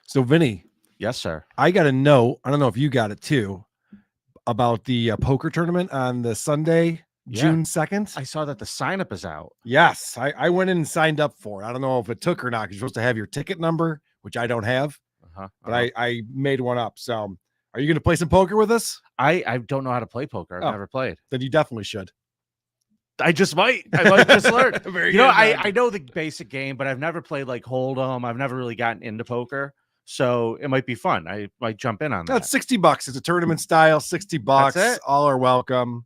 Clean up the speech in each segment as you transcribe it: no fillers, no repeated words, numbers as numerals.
So, Vinny. Yes, sir. I got a note. I don't know if you got it too about the poker tournament on the Sunday, June 2nd. I saw that the sign up is out. Yes. I went in and signed up for it. I don't know if it took or not because you're supposed to have your ticket number, which I don't have, but I made one up. So, are you going to play some poker with us? I don't know how to play poker. I've never played. Then you definitely should. I might just learn. I know the basic game, but I've never played like Hold'em. I've never really gotten into poker. So it might be fun. I might jump in on that. That's $60. It's a tournament style, $60. That's it? All are welcome.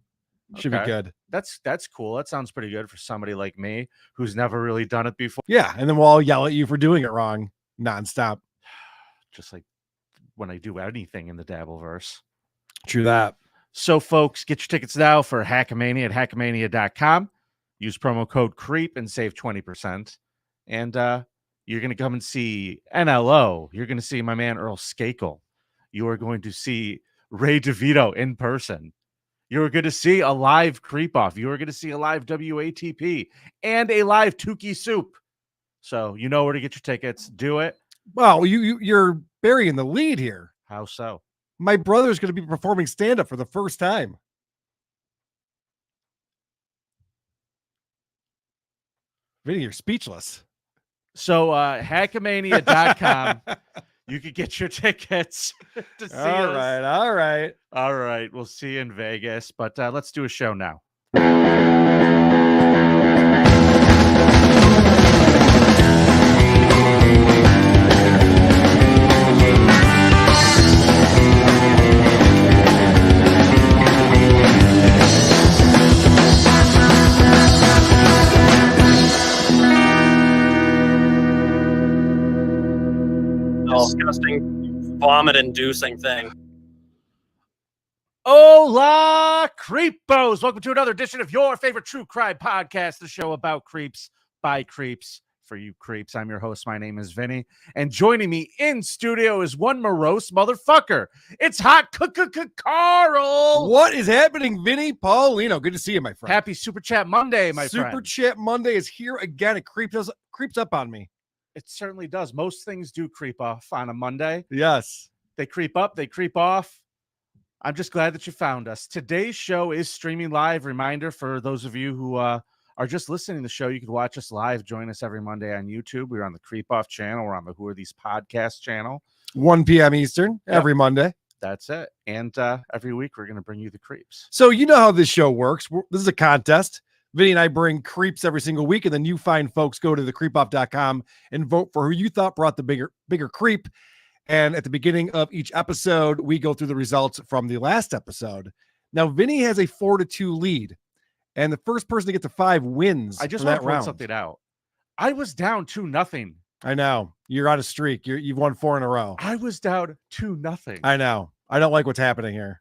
Should be good. That's cool. That sounds pretty good for somebody like me who's never really done it before. Yeah, and then we'll all yell at you for doing it wrong nonstop. Just like when I do anything in the Dabbleverse. True that. So, folks, get your tickets now for Hackamania at hackamania.com. Use promo code CREEP and save 20%. And you're going to come and see NLO. You're going to see my man Earl Skakel. You are going to see Ray DeVito in person. You're going to see a live Creep Off. You are going to see a live WATP and a live Tukey Soup. So you know where to get your tickets. Do it. Well, you're burying the lead here. How so? My brother's going to be performing stand-up for the first time. Vinny, you're speechless. So hackamania.com. You can get your tickets to see us. All right. We'll see you in Vegas, but let's do a show now. Disgusting, vomit-inducing thing. Hola, creepos! Welcome to another edition of your favorite true crime podcast, the show about creeps by creeps for you creeps. I'm your host. My name is Vinny, and joining me in studio is one morose motherfucker. It's Hot Carl. What is happening, Vinny? Paulino, good to see you, my friend. Happy Super Chat Monday, my friend. Super Chat Monday is here again. It creeps up on me. It certainly does. Most things do creep off on a Monday. Yes. They creep up, they creep off. I'm just glad that you found us. Today's show is streaming live. Reminder for those of you who are just listening to the show, you can watch us live. Join us every Monday on YouTube. We're on the Creep Off channel. We're on the Who Are These Podcast channel. 1 p.m. Eastern every Monday. That's it. And every week we're going to bring you the creeps. So you know how this show works. This is a contest. Vinny and I bring creeps every single week, and then you find folks go to the creepoff.com and vote for who you thought brought the bigger creep. And at the beginning of each episode, we go through the results from the last episode. Now, Vinny has a 4-2 lead, and the first person to get to 5 wins. I just want to point something out. I was down 2-0. I know. You're on a streak. You've won 4 in a row. I was down 2-0. I know. I don't like what's happening here.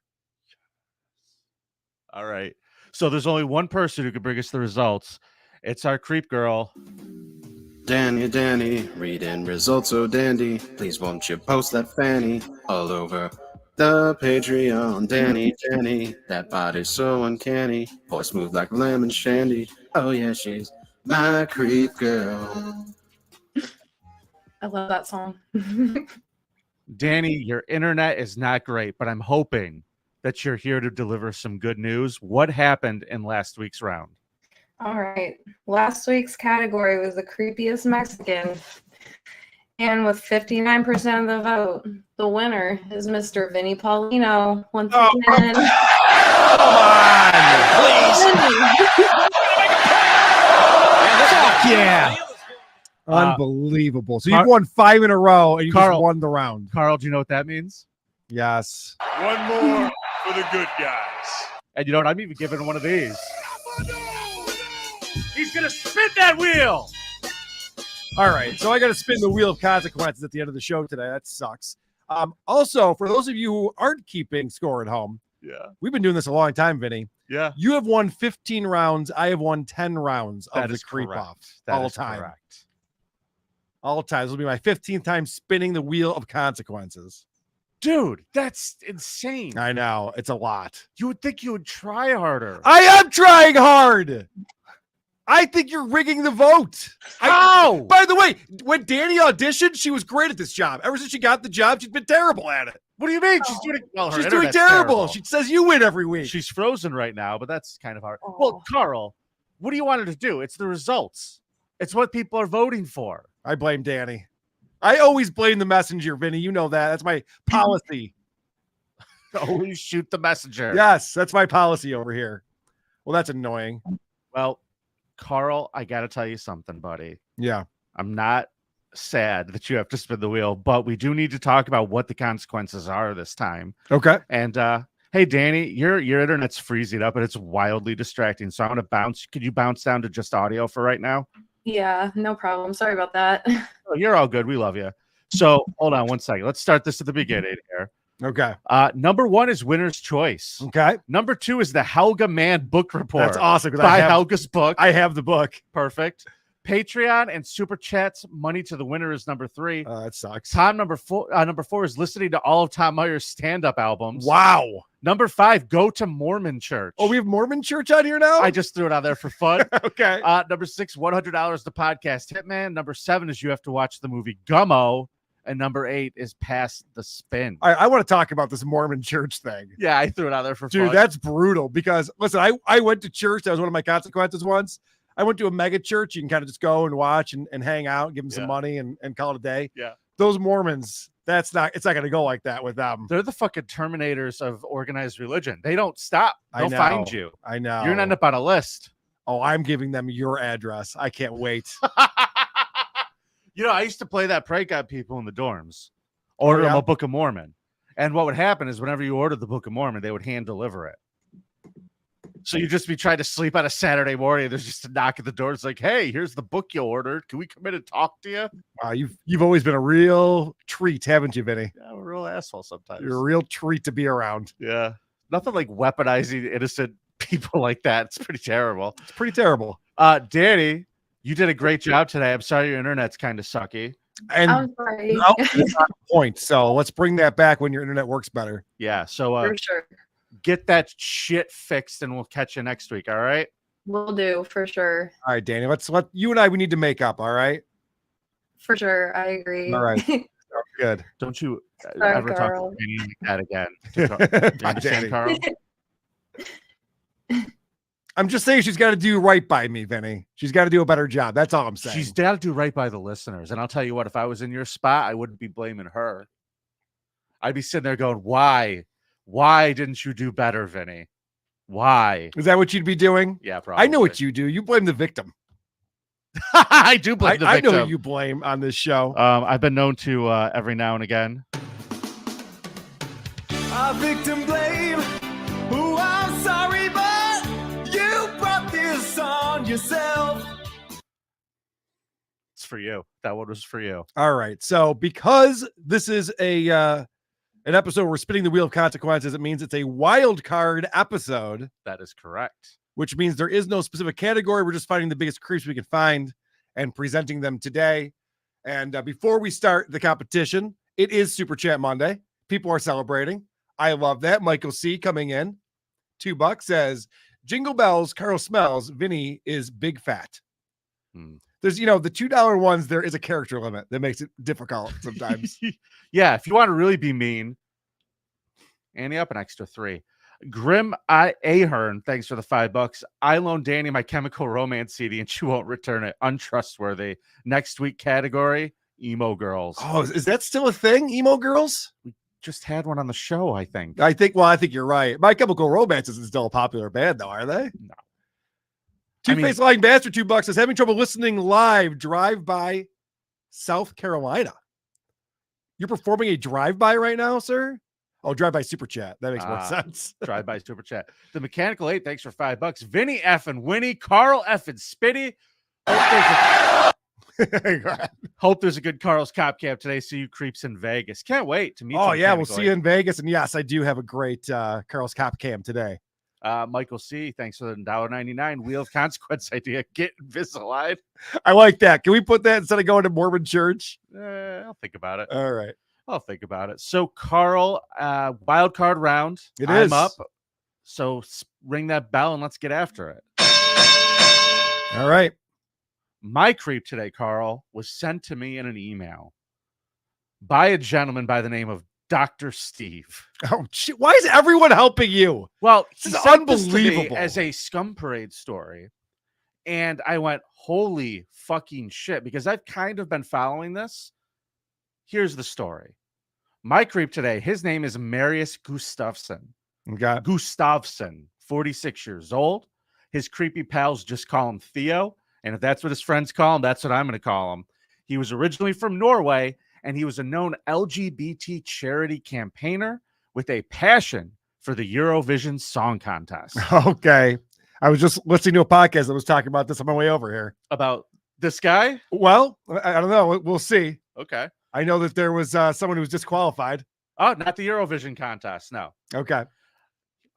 All right. So there's only one person who can bring us the results. It's our creep girl. Danny, reading results so dandy. Please won't you post that fanny all over the Patreon. Danny, that body's so uncanny. Voice smooth like lemon shandy. Oh yeah, she's my creep girl. I love that song. Danny, your internet is not great, but I'm hoping that you're here to deliver some good news. What happened in last week's round? All right. Last week's category was the creepiest Mexican. And with 59% of the vote, the winner is Mr. Vinny Paulino. Once again. Come on, please. Fuck yeah. Unbelievable. So you've won 5 in a row, and you just won the round. Carl, do you know what that means? Yes. One more for the good guys. And you know what? I'm even giving one of these. He's going to spin that wheel. All right. So I got to spin the wheel of consequences at the end of the show today. That sucks. Also, for those of you who aren't keeping score at home, we've been doing this a long time, Vinny. Yeah. You have won 15 rounds. I have won 10 rounds of the creep correct. off. That all is time. Correct. All time. This will be my 15th time spinning the wheel of consequences. Dude, that's insane. I know. It's a lot. You would think you would try harder. I am trying hard. I think you're rigging the vote. How? By the way, when Danny auditioned, she was great at this job. Ever since she got the job, she's been terrible at it. What do you mean? She's doing well, her She's doing internet's terrible. She says you win every week. She's frozen right now, but that's kind of hard. Oh. Well, Carl, what do you want her to do? It's the results. It's what people are voting for. I blame Danny. I always blame the messenger, Vinny. You know that. That's my policy. Always shoot the messenger. Yes, that's my policy over here. Well, that's annoying. Well, Carl, I got to tell you something, buddy. Yeah. I'm not sad that you have to spin the wheel, but we do need to talk about what the consequences are this time. Okay. And hey, Danny, your internet's freezing up and it's wildly distracting. So I want to bounce. Could you bounce down to just audio for right now? Yeah, no problem. Sorry about that. Oh, you're all good. We love you. So hold on one second. Let's start this at the beginning here. Okay. Number 1 is Winner's Choice. Okay. Number 2 is the Helga Mann book report. That's awesome. 'Cause By Helga's book. I have the book. Perfect. Patreon and Super Chats. Money to the winner is number 3. That sucks. Number 4 is listening to all of Tom Meyer's stand-up albums. Wow. Number 5, go to Mormon church. Oh, we have Mormon church on here now? I just threw it out there for fun. Okay. Number 6, $100 to podcast Hitman. Number 7 is you have to watch the movie Gummo. And number 8 is Pass the Spin. I want to talk about this Mormon church thing. Yeah, I threw it out there for Dude, fun. that's brutal because, listen, I went to church. That was one of my consequences once. I went to a mega church. You can kind of just go and watch and hang out, give them some money and call it a day. Yeah. Those Mormons, it's not going to go like that with them. They're the fucking terminators of organized religion. They don't stop. They'll find you. I know. You're going to end up on a list. Oh, I'm giving them your address. I can't wait. You know, I used to play that prank on people in the dorms. Order them a Book of Mormon. And what would happen is whenever you ordered the Book of Mormon, they would hand deliver it. So you just be trying to sleep on a Saturday morning. There's just a knock at the door. It's like, hey, here's the book you ordered. Can we come in and talk to you? Wow, you've always been a real treat, haven't you, Vinny? Yeah, I'm a real asshole sometimes. You're a real treat to be around. Yeah. Nothing like weaponizing innocent people like that. It's pretty terrible. It's pretty terrible. Danny, you did a great job today. I'm sorry your internet's kind of sucky. And I'm sorry. no, that's not the point. So let's bring that back when your internet works better. Yeah. So For sure. get that shit fixed and we'll catch you next week. All right. Will do, for sure. All right, Danny. Let you and I, we need to make up. All right. For sure. I agree. All right. Good. Don't you Sorry, ever Carl. talk to me like that again. You Bye, understand, Danny. Carl? I'm just saying she's got to do right by me, Vinny. She's got to do a better job. That's all I'm saying. She's got to do right by the listeners. And I'll tell you what, if I was in your spot, I wouldn't be blaming her. I'd be sitting there going, why? Why didn't you do better, Vinny? Why? Is that what you'd be doing? Yeah, probably. I know what you do. You blame the victim. I do blame the I victim. know who you blame on this show. I've been known to every now and again. A victim blame. Ooh, I'm sorry, but you brought this on yourself. It's for you. That one was for you. All right. So because this is an episode where we're spinning the wheel of consequences, it means it's a wild card episode, That is correct. which means there is no specific category. We're just finding the biggest creeps we can find and presenting them today. And before we start the competition, it is Super Chat Monday. People are celebrating. I love that. Michael C coming in. $2 says, Jingle bells, Carl smells. Vinny is big fat. There's, the $2 ones, there is a character limit that makes it difficult sometimes. Yeah, if you want to really be mean, Annie up an extra 3. Grim Ahern, thanks for the $5. I loaned Danny my Chemical Romance CD and she won't return it. Untrustworthy. Next week category, emo girls. Oh, is that still a thing? Emo girls? Just had one on the show, I think. I think you're right. My Chemical Romance isn't still a popular band, though, are they? No. Two-Faced Lying Bastard, $2 says, having trouble listening live, drive-by South Carolina. You're performing a drive-by right now, sir? Oh, drive-by Super Chat. That makes more sense. Drive-by Super Chat. The Mechanical 8, thanks for $5. Vinny F and Winnie, Carl F and Spitty. Hope there's a good Carl's Cop Camp today. See you creeps in Vegas. Can't wait to meet. Oh, yeah, we'll see you in Vegas. And yes, I do have a great Carl's Cop Cam today. Michael C, thanks for the $1.99 Wheel of Consequence idea. Get Invisalign. I like that. Can we put that instead of going to Mormon church? I'll think about it. All right. I'll think about it. So, Carl, wild card round. I'm up. So ring that bell and let's get after it. All right. My creep today, Carl, was sent to me in an email by a gentleman by the name of Dr. Steve. Oh, shit. Why is everyone helping you? Well, This he is sent this to me unbelievable. as a Scum Parade story. And I went, holy fucking shit, because I've kind of been following this. Here's the story. My creep today, his name is Marius Gustavson. Okay. Gustavson, 46 years old. His creepy pals just call him Theo. And if that's what his friends call him, that's what I'm going to call him. He was originally from Norway, and he was a known LGBT charity campaigner with a passion for the Eurovision Song Contest. Okay. I was just listening to a podcast that was talking about this on my way over here. About this guy? Well, I don't know. We'll see. Okay. I know that there was someone who was disqualified. Oh, not the Eurovision contest. No. Okay.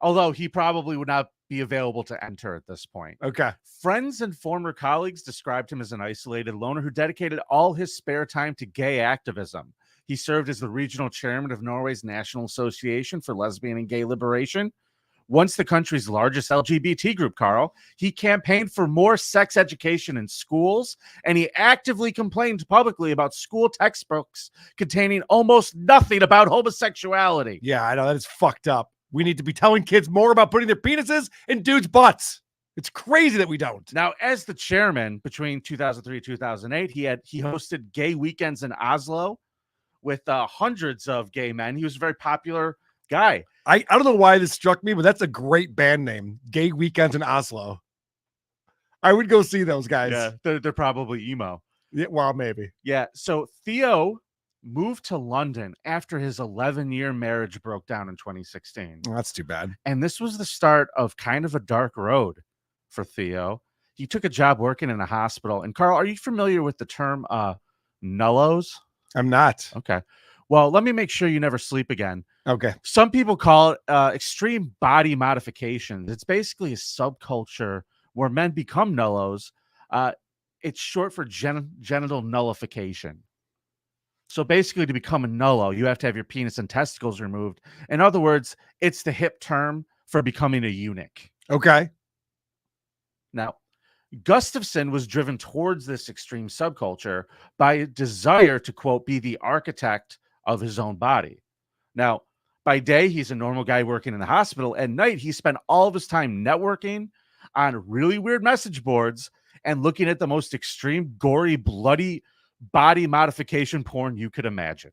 Although he probably would not be available to enter at this point. Okay. Friends and former colleagues described him as an isolated loner who dedicated all his spare time to gay activism. He served as the regional chairman of Norway's National Association for Lesbian and Gay Liberation. Once the country's largest LGBT group, Carl, he campaigned for more sex education in schools, and he actively complained publicly about school textbooks containing almost nothing about homosexuality. Yeah, I know. That is fucked up. We need to be telling kids more about putting their penises in dudes' butts. It's crazy that we don't. Now, as the chairman between 2003 and 2008, he hosted gay weekends in Oslo with hundreds of gay men. He was a very popular guy. I don't know why this struck me, but that's a great band name. Gay Weekends in Oslo. I would go see those guys. Yeah, they're probably emo. Yeah, well, maybe. Yeah. So Theo moved to London after his 11-year marriage broke down in 2016. Well, that's too bad. And this was the start of kind of a dark road for Theo. He took a job working in a hospital. And Carl, are you familiar with the term nullos? I'm not. Okay. Well, let me make sure you never sleep again. Okay. Some people call it extreme body modifications. It's basically a subculture where men become nullos. It's short for genital nullification. So basically, to become a nullo, you have to have your penis and testicles removed. In other words, it's the hip term for becoming a eunuch. Okay. Now, Gustafson was driven towards this extreme subculture by a desire to, quote, be the architect of his own body. Now, by day, he's a normal guy working in the hospital. At night, he spent all of his time networking on really weird message boards and looking at the most extreme, gory, bloody body modification porn you could imagine.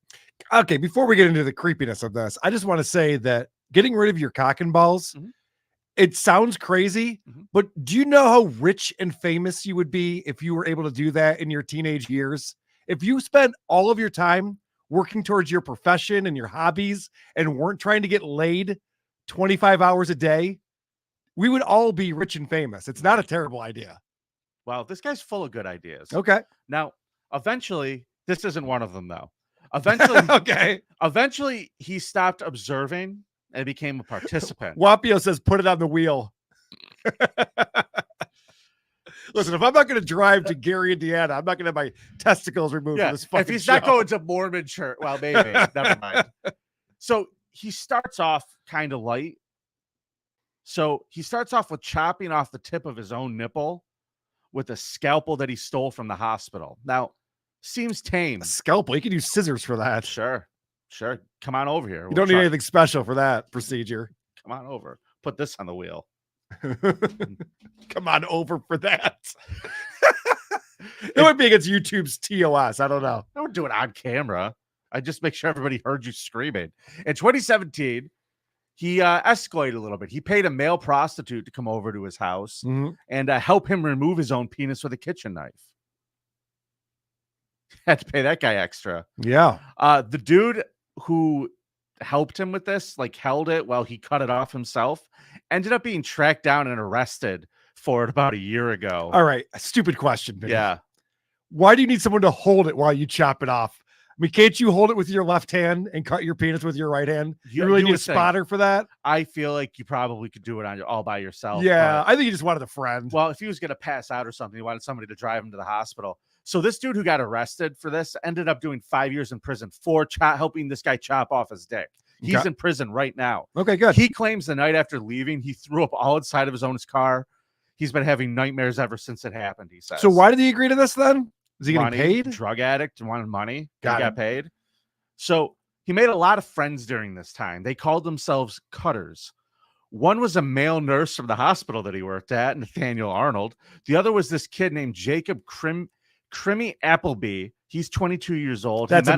Okay, before we get into the creepiness of this, I just want to say that getting rid of your cock and balls, it sounds crazy, but do you know how rich and famous you would be if you were able to do that in your teenage years? If you spent all of your time working towards your profession and your hobbies and weren't trying to get laid 25 hours a day, we would all be rich and famous. It's not a terrible idea. Wow, this guy's full of good ideas. Okay. Now, eventually, this isn't one of them, though. Eventually, Eventually, he stopped observing and became a participant. Wapio says, put it on the wheel. Listen, if I'm not going to drive to Gary, Indiana, I'm not going to have my testicles removed from this fucking if he's show. not going to Mormon church, well, maybe. Never mind. So he starts off kind of light. So he starts off with chopping off the tip of his own nipple with a scalpel that he stole from the hospital. Now, seems tame. A scalpel. You can use scissors for that. Sure. Come on over here. You don't need anything special for that procedure. Come on over. Put this on the wheel. Come on over for that. It might be against YouTube's TOS. I don't know. I don't do it on camera. I just make sure everybody heard you screaming. In 2017, he escalated a little bit. He paid a male prostitute to come over to his house and help him remove his own penis with a kitchen knife. Had to pay that guy extra. Yeah. The dude who helped him with this, like held it while he cut it off himself, ended up being tracked down and arrested for it about a year ago. All right. A stupid question. Vinny. Yeah. Why do you need someone to hold it while you chop it off? I mean, can't you hold it with your left hand and cut your penis with your right hand? You really need a spotter for that? I feel like you probably could do it all by yourself. Yeah. I think you just wanted a friend. Well, if he was going to pass out or something, he wanted somebody to drive him to the hospital. So this dude who got arrested for this ended up doing 5 years in prison for helping this guy chop off his dick. He's in prison right now. Okay, good. He claims the night after leaving, he threw up all inside of his own car. He's been having nightmares ever since it happened, he says. So why did he agree to this then? Is he getting Money, paid? Drug addict, wanted money. Got Got paid. So he made a lot of friends during this time. They called themselves Cutters. One was a male nurse from the hospital that he worked at, Nathaniel Arnold. The other was this kid named Jacob Crimmy Appleby. He's 22 years old. That's a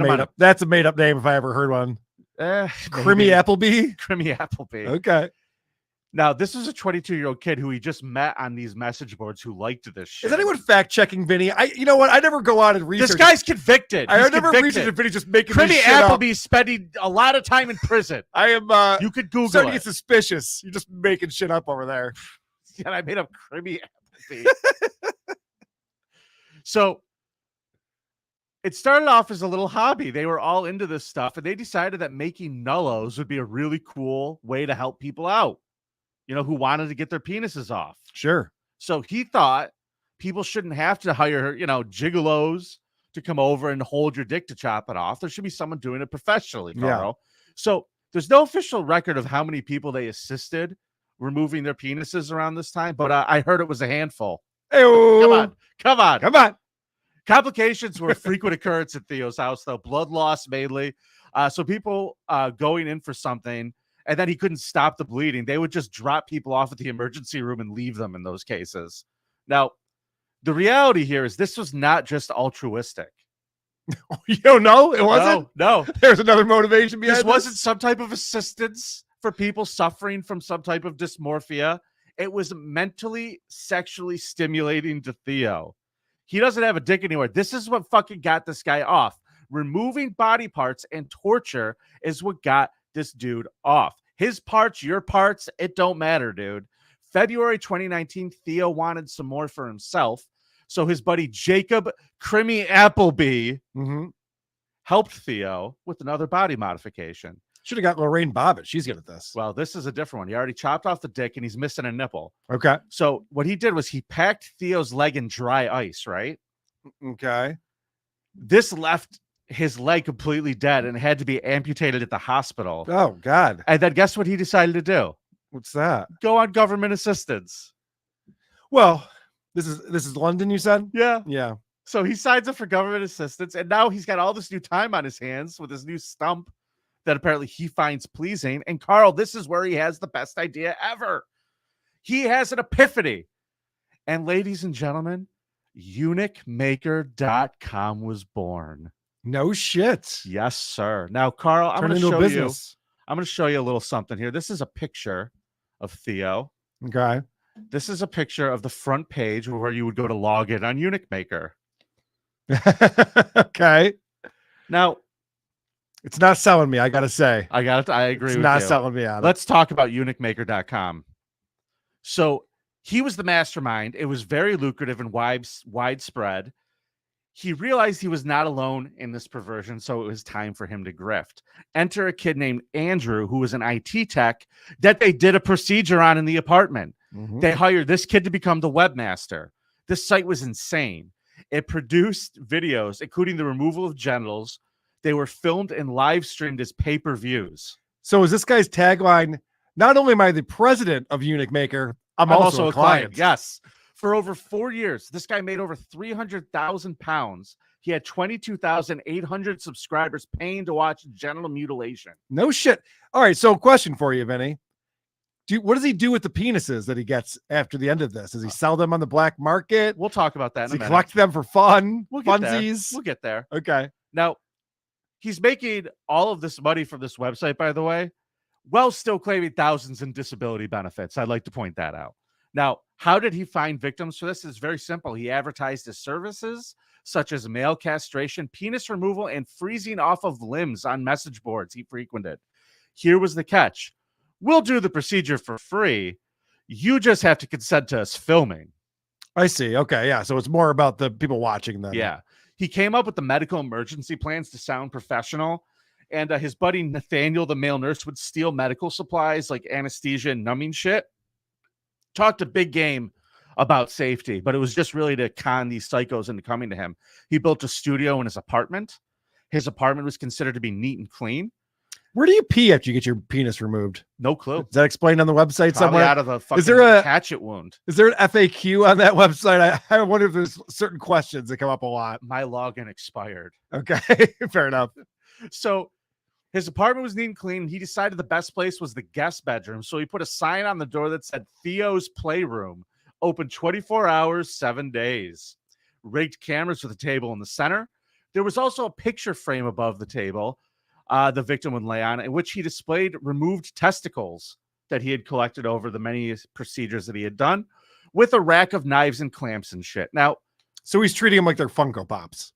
made up name if I ever heard one. Crimmy Appleby. Crimmy Appleby. Okay. Now, this is a 22-year-old kid who he just met on these message boards who liked this shit. Is anyone fact checking Vinny? You know what? I never go on and research. This guy's convicted. I He's never convicted. researched if Vinny's just making Crimmy this shit up. Appleby's spending a lot of time in prison. I am. You could Google starting to it. get suspicious. You're just making shit up over there. And I made up Crimmy Appleby. So it started off as a little hobby. They were all into this stuff, and they decided that making nullos would be a really cool way to help people out, who wanted to get their penises off. Sure. So he thought people shouldn't have to hire, gigolos to come over and hold your dick to chop it off. There should be someone doing it professionally, Carl. Yeah. So there's no official record of how many people they assisted removing their penises around this time, but I heard it was a handful. Come on. Complications were a frequent occurrence at Theo's house, though. Blood loss mainly. So people going in for something, and then he couldn't stop the bleeding. They would just drop people off at the emergency room and leave them in those cases. Now, the reality here is this was not just altruistic. You don't know? It wasn't? No. There's another motivation behind this. Wasn't some type of assistance for people suffering from some type of dysmorphia. It was mentally, sexually stimulating to Theo. He doesn't have a dick anywhere. This is what fucking got this guy off. Removing body parts and torture is what got this dude off. His parts, your parts, it don't matter, dude. February 2019, Theo wanted some more for himself. So his buddy Jacob Crimmy Appleby helped Theo with another body modification. Should have got Lorraine Bobbitt. She's good at this. Well, this is a different one. He already chopped off the dick and he's missing a nipple. Okay. So what he did was he packed Theo's leg in dry ice, right? Okay. This left his leg completely dead and had to be amputated at the hospital. Oh, God. And then guess what he decided to do? What's that? Go on government assistance. Well, this is London, you said? Yeah. Yeah. So he signs up for government assistance, and now he's got all this new time on his hands with his new stump that apparently he finds pleasing. And Carl, this is where he has the best idea ever. He has an epiphany. And ladies and gentlemen, eunuchmaker.com was born. No shit. Yes, sir. Now, Carl, I'm going to show you a little something here. This is a picture of Theo. Okay. This is a picture of the front page where you would go to log in on Eunuch Maker. Okay. Now, it's not selling me, I gotta say. I agree with you. It's not selling me on it. Let's talk about eunuchmaker.com. So he was the mastermind. It was very lucrative and widespread. He realized he was not alone in this perversion, so it was time for him to grift. Enter a kid named Andrew, who was an IT tech that they did a procedure on in the apartment. They hired this kid to become the webmaster. This site was insane. It produced videos, including the removal of genitals. They were filmed and live streamed as pay-per-views. So is this guy's tagline, not only am I the president of Eunuch Maker, I'm also a client. Yes. For over 4 years, this guy made over 300,000 pounds. He had 22,800 subscribers paying to watch genital mutilation. No shit. All right, so question for you, Vinny. What does he do with the penises that he gets after the end of this? Does he sell them on the black market? We'll talk about that in a minute. Does he collect them for fun? We'll get Funsies? there. We'll get there. Okay. Now, he's making all of this money from this website, by the way, while still claiming thousands in disability benefits. I'd like to point that out. Now, how did he find victims for this? It's very simple. He advertised his services, such as male castration, penis removal, and freezing off of limbs on message boards he frequented. Here was the catch. We'll do the procedure for free. You just have to consent to us filming. I see. Okay. Yeah. So it's more about the people watching them. Yeah. He came up with the medical emergency plans to sound professional. And his buddy Nathaniel, the male nurse, would steal medical supplies like anesthesia and numbing shit. Talked a big game about safety, but it was just really to con these psychos into coming to him. He built a studio in his apartment. His apartment was considered to be neat and clean. Where do you pee after you get your penis removed? No clue. Is that explained on the website Probably somewhere? out of the fucking there a- hatchet wound. Is there an FAQ on that website? I wonder if there's certain questions that come up a lot. My login expired. Okay, fair enough. So his apartment was neat and clean. He decided the best place was the guest bedroom. So he put a sign on the door that said Theo's Playroom, open 24 hours, 7 days. Rigged cameras with a table in the center. There was also a picture frame above the table the victim would lay on, in which he displayed removed testicles that he had collected over the many procedures that he had done, with a rack of knives and clamps and shit. Now, so he's treating them like they're Funko Pops.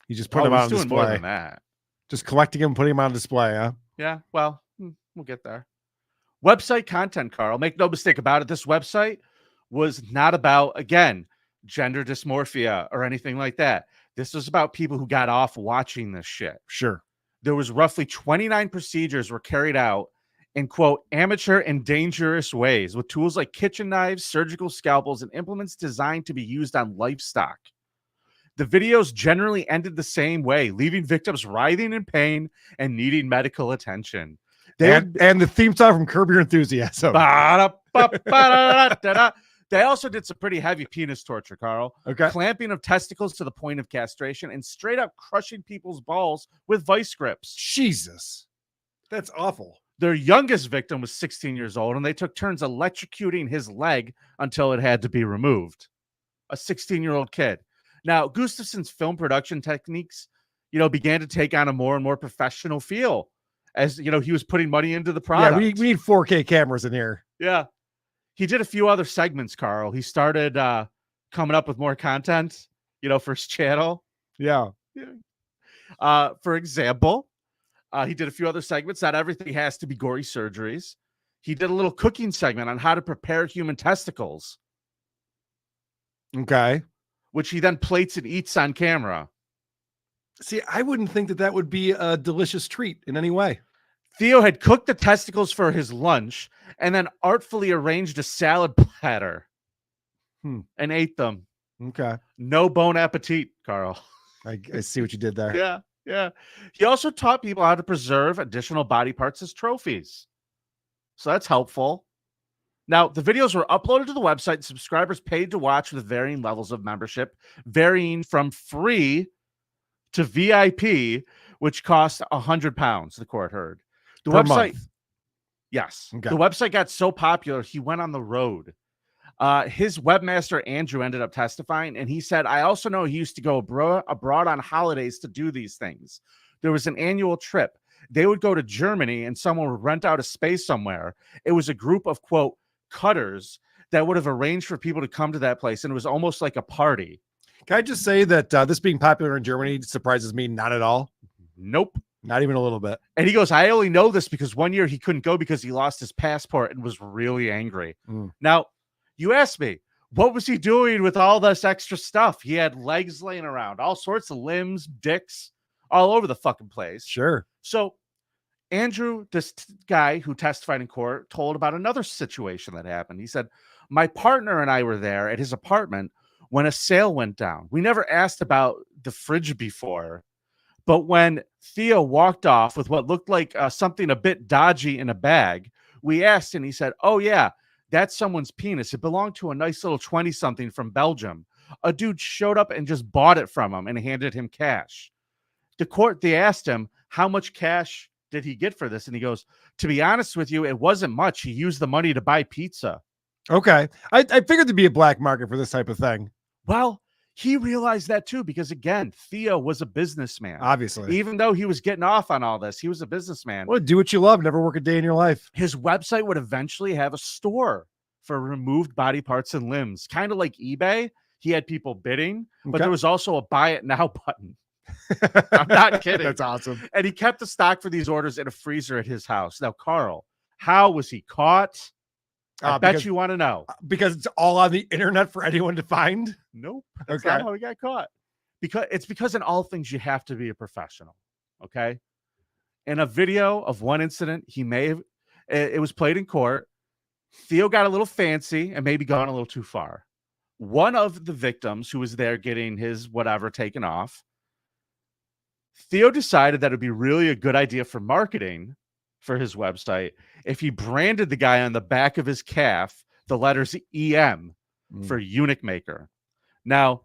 He just put them on doing more display. than that. Just collecting them, putting them on display, huh? Yeah, well, we'll get there. Website content, Carl. Make no mistake about it. This website was not about, again, gender dysmorphia or anything like that. This was about people who got off watching this shit. Sure. There was roughly 29 procedures were carried out in, quote, amateur and dangerous ways with tools like kitchen knives, surgical scalpels, and implements designed to be used on livestock. The videos generally ended the same way, leaving victims writhing in pain and needing medical attention. And the theme song from Curb Your Enthusiasm. They also did some pretty heavy penis torture, Carl. Okay. Clamping of testicles to the point of castration and straight up crushing people's balls with vice grips. Jesus. That's awful. Their youngest victim was 16 years old, and they took turns electrocuting his leg until it had to be removed. A 16-year-old kid. Now, Gustavson's film production techniques, began to take on a more and more professional feel as, he was putting money into the product. Yeah, we need 4K cameras in here. Yeah. He did a few other segments, Carl. He started coming up with more content, for his channel. Yeah. For example, he did a few other segments. Not everything has to be gory surgeries. He did a little cooking segment on how to prepare human testicles. Okay. Which he then plates and eats on camera. See, I wouldn't think that would be a delicious treat in any way. Theo had cooked the testicles for his lunch and then artfully arranged a salad platter and ate them. Okay. No bon appetit, Carl. I see what you did there. Yeah, yeah. He also taught people how to preserve additional body parts as trophies. So that's helpful. Now, the videos were uploaded to the website and subscribers paid to watch with varying levels of membership, varying from free to VIP, which cost £100, the court heard. The Per website, month. Yes. Okay. The website got so popular, he went on the road. His webmaster, Andrew, ended up testifying, and he said, I also know he used to go abroad on holidays to do these things. There was an annual trip. They would go to Germany, and someone would rent out a space somewhere. It was a group of, quote, cutters that would have arranged for people to come to that place, and it was almost like a party. Can I just say that this being popular in Germany surprises me not at all? Nope. Not even a little bit. And he goes, I only know this because one year he couldn't go because he lost his passport and was really angry. Now, you asked me, what was he doing with all this extra stuff? He had legs laying around, all sorts of limbs, dicks, all over the fucking place. Sure. So Andrew, this guy who testified in court, told about another situation that happened. He said, my partner and I were there at his apartment when a sale went down. We never asked about the fridge before. But when Theo walked off with what looked like something a bit dodgy in a bag, we asked, and he said, oh, yeah, that's someone's penis. It belonged to a nice little 20-something from Belgium. A dude showed up and just bought it from him and handed him cash. They asked him, how much cash did he get for this? And he goes, to be honest with you, it wasn't much. He used the money to buy pizza. Okay. I figured there'd be a black market for this type of thing. Well, he realized that too, because again, Theo was a businessman. Obviously. Even though he was getting off on all this, he was a businessman. Well, do what you love. Never work a day in your life. His website would eventually have a store for removed body parts and limbs, kind of like eBay. He had people bidding, but there was also a buy it now button. I'm not kidding. That's awesome. And he kept the stock for these orders in a freezer at his house. Now, Carl, how was he caught? I bet you want to know. Because it's all on the internet for anyone to find? Nope. That's not how he got caught. Because in all things, you have to be a professional. Okay. In a video of one incident, it was played in court. Theo got a little fancy and maybe gone a little too far. One of the victims who was there getting his whatever taken off, Theo decided that it'd be really a good idea for marketing for his website if he branded the guy on the back of his calf the letters EM for eunuch maker. Now,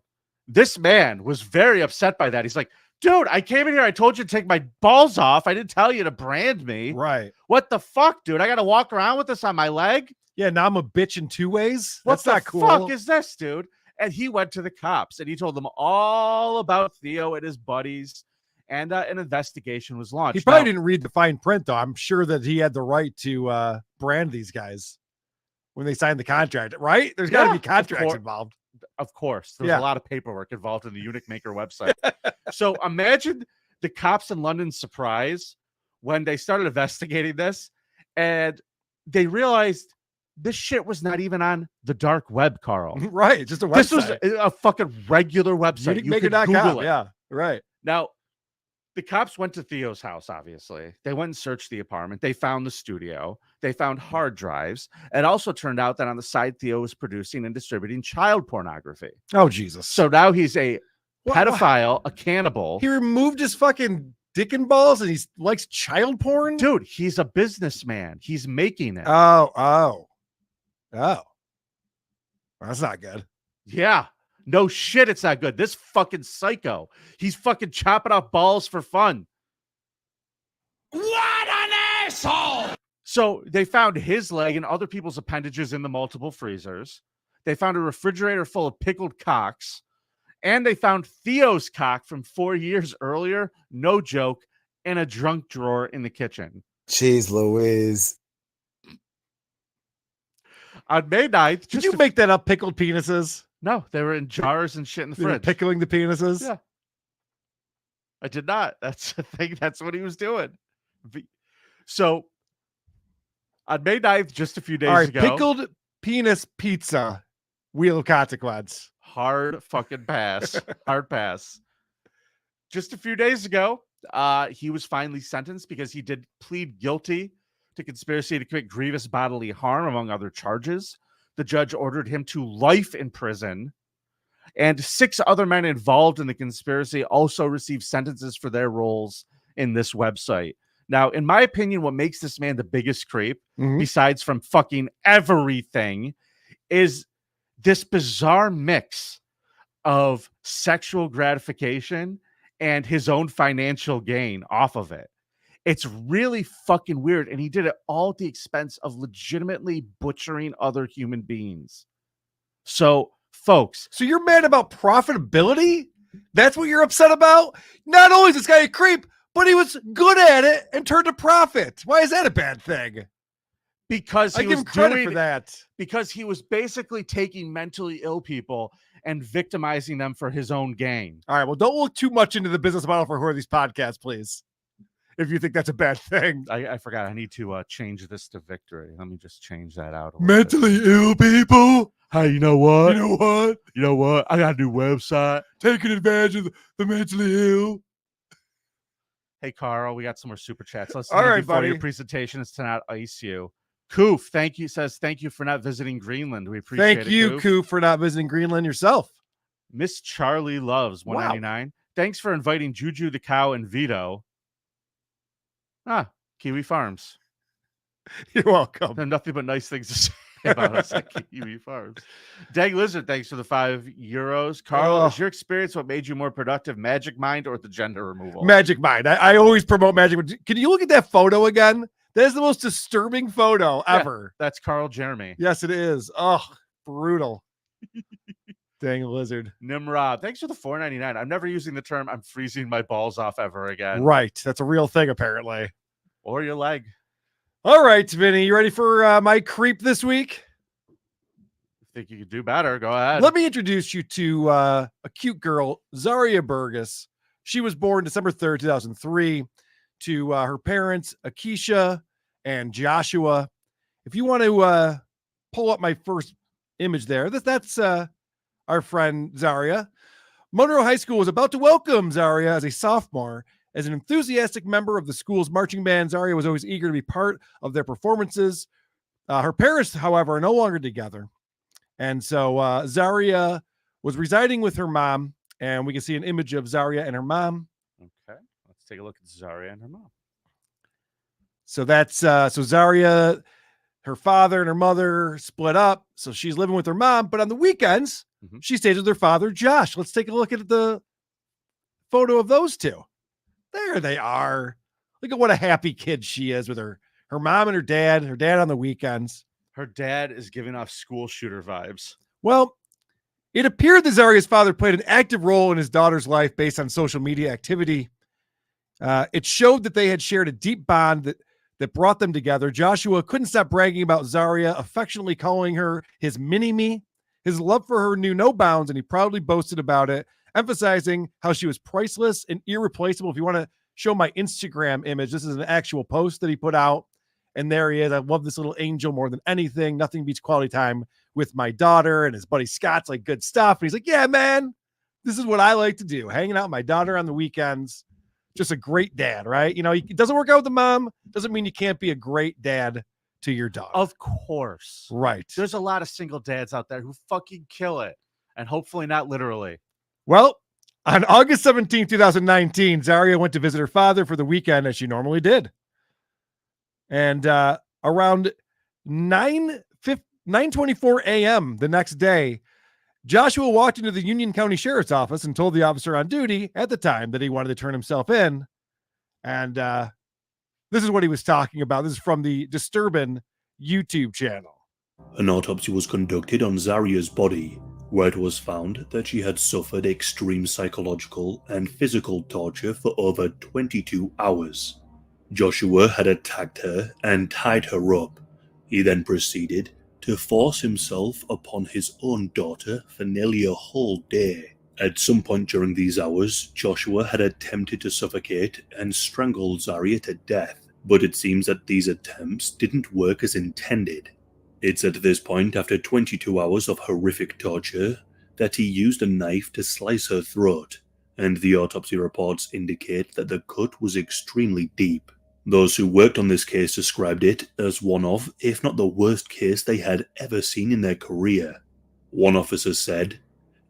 this man was very upset by that. He's like, dude, I came in here. I told you to take my balls off. I didn't tell you to brand me. Right. What the fuck, dude? I got to walk around with this on my leg? Yeah, now I'm a bitch in 2 ways. What That's not the cool. fuck is this, dude? And he went to the cops and he told them all about Theo and his buddies. And an investigation was launched. He probably Now, didn't read the fine print, though. I'm sure that he had the right to brand these guys when they signed the contract, right? There's got to Yeah, be of contracts course. involved. Of course, there's Yeah. a lot of paperwork involved in the eunuch maker website. So imagine the cops in London's surprise when they started investigating this and they realized this shit was not even on the dark web, Carl. Right. It's just a website. This was a fucking regular website. You could Google Eunuchmaker.com. it. Yeah. Right. Now, the cops went to Theo's house, obviously. They went and searched the apartment. They found the studio. They found hard drives. It also turned out that on the side, Theo was producing and distributing child pornography. Oh, Jesus. So now he's a What- pedophile, a cannibal. He removed his fucking dick and balls and he likes child porn? Dude, he's a businessman. He's making it. Oh. That's not good. Yeah. No shit, it's not good. This fucking psycho. He's fucking chopping off balls for fun. What an asshole! So they found his leg and other people's appendages in the multiple freezers. They found a refrigerator full of pickled cocks. And they found Theo's cock from 4 years earlier, no joke, in a junk drawer in the kitchen. Jeez Louise. On May 9th, Did you make that up, pickled penises? No, they were in jars and shit in the They were fridge. pickling the penises? Yeah. I did not. That's the thing. That's what he was doing. So on May 9th, just a few days All right, ago, pickled penis pizza, wheel of consequence. hard fucking pass. Hard pass. Just a few days ago, he was finally sentenced because he did plead guilty to conspiracy to commit grievous bodily harm, among other charges. The judge ordered him to life in prison, and 6 other men involved in the conspiracy also received sentences for their roles in this website. Now, in my opinion, what makes this man the biggest creep, besides from fucking everything, is this bizarre mix of sexual gratification and his own financial gain off of it. It's really fucking weird. And he did it all at the expense of legitimately butchering other human beings. So, folks. So you're mad about profitability? That's what you're upset about? Not only is this guy a creep, but he was good at it and turned a profit. Why is that a bad thing? Because I he give was him credit doing for that. Because he was basically taking mentally ill people and victimizing them for his own gain. All right, well, don't look too much into the business model for these podcasts, please. If you think that's a bad thing. I forgot. I need to change this to victory. Let me just change that out. Mentally ill people. Hey, you know what? You know what? You know what? I got a new website. Taking advantage of the mentally ill. Hey, Carl, we got some more super chats. Let's All right, before buddy. Your presentation is to not ice you. Koof, thank you. Says thank you for not visiting Greenland. We appreciate it. Thank you, Koof, for not visiting Greenland yourself. Miss Charlie Loves 199. Thanks for inviting Juju the cow and Vito. Kiwi Farms. You're welcome. Have nothing but nice things to say about us at Kiwi Farms. Dag Lizard, thanks for the €5. Carl, is your experience what made you more productive, Magic Mind or the gender removal? Magic Mind. I always promote Magic Mind. Can you look at that photo again? That is the most disturbing photo ever. That's Carl Jeremy. Yes, it is. Oh, brutal. Dang lizard. Nimrod, thanks for the $4.99. I'm never using the term I'm freezing my balls off ever again. Right. That's a real thing, apparently. Or your leg. All right, Vinny, you ready for my creep this week? Think you could do better? Go ahead. Let me introduce you to a cute girl, Zaria Burgess. She was born December 3rd, 2003, to her parents, Akeisha and Joshua. If you want to pull up my first image there, that's our friend Zaria. Monroe High School was about to welcome Zaria as a sophomore. As an enthusiastic member of the school's marching band, Zaria was always eager to be part of their performances. Her parents, however, are no longer together. And so Zaria was residing with her mom, and we can see an image of Zaria and her mom. Okay, take a look at Zaria and her mom. So that's so Zaria, her father and her mother split up. So she's living with her mom, but on the weekends, she stays with her father, Josh. Let's take a look at the photo of those two. There they are. Look at what a happy kid she is with her mom and her dad on the weekends. Her dad is giving off school shooter vibes. Well, it appeared that Zaria's father played an active role in his daughter's life based on social media activity. It showed that they had shared a deep bond that brought them together. Joshua couldn't stop bragging about Zaria, affectionately calling her his mini-me. His love for her knew no bounds, and he proudly boasted about it, emphasizing how she was priceless and irreplaceable. If you want to show my Instagram image, this is an actual post that he put out, and there he is. I love this little angel more than anything. Nothing beats quality time with my daughter. And his buddy Scott's like, good stuff. And he's like, yeah, man, this is what I like to do, hanging out with my daughter on the weekends. Just a great dad, right? You know, it doesn't work out with the mom. Doesn't mean you can't be a great dad to your daughter. Of course. Right. There's a lot of single dads out there who fucking kill it. And hopefully not literally. Well, on August 17, 2019, Zaria went to visit her father for the weekend as she normally did. And around 9:24 a.m. the next day, Joshua walked into the Union County Sheriff's Office and told the officer on duty at the time that he wanted to turn himself in. And this is what he was talking about. This is from the Disturbin YouTube channel. An autopsy was conducted on Zaria's body, where it was found that she had suffered extreme psychological and physical torture for over 22 hours. Joshua had attacked her and tied her up. He then proceeded to force himself upon his own daughter for nearly a whole day. At some point during these hours, Joshua had attempted to suffocate and strangle Zaria to death, but it seems that these attempts didn't work as intended. It's at this point, after 22 hours of horrific torture, that he used a knife to slice her throat, and the autopsy reports indicate that the cut was extremely deep. Those who worked on this case described it as one of, if not the worst case they had ever seen in their career. One officer said,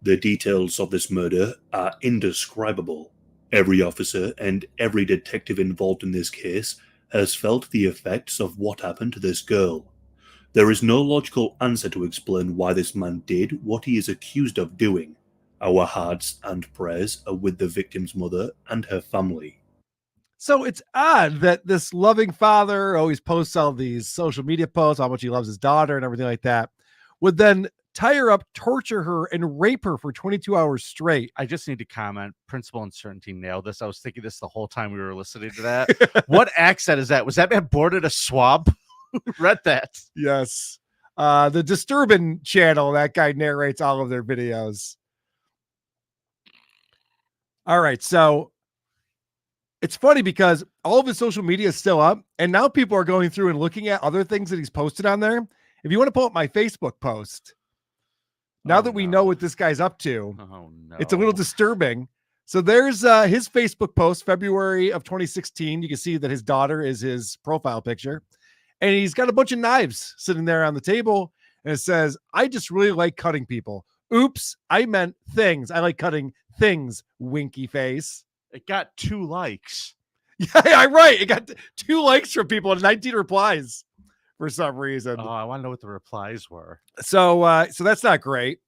"The details of this murder are indescribable. Every officer and every detective involved in this case has felt the effects of what happened to this girl. There is no logical answer to explain why this man did what he is accused of doing. Our hearts and prayers are with the victim's mother and her family." So it's odd that this loving father always posts all these social media posts, how much he loves his daughter and everything like that, would then tie her up, torture her, and rape her for 22 hours straight. I just need to comment. Principal Uncertainty nailed this. I was thinking this the whole time we were listening to that. What accent is that? Was that man born at a swamp? Who read that? Yes. The Disturbin channel, that guy narrates all of their videos. All right, so it's funny because all of his social media is still up, and now people are going through and looking at other things that he's posted on there. If you want to pull up my Facebook post, now that we know what this guy's up to, it's a little disturbing. So there's his Facebook post, February of 2016. You can see that his daughter is his profile picture, and he's got a bunch of knives sitting there on the table, and it says, "I just really like cutting people. Oops, I meant things. I like cutting things, winky face." It got 2 likes. Yeah, right. It got 2 likes from people and 19 replies for some reason. Oh, I want to know what the replies were. So that's not great.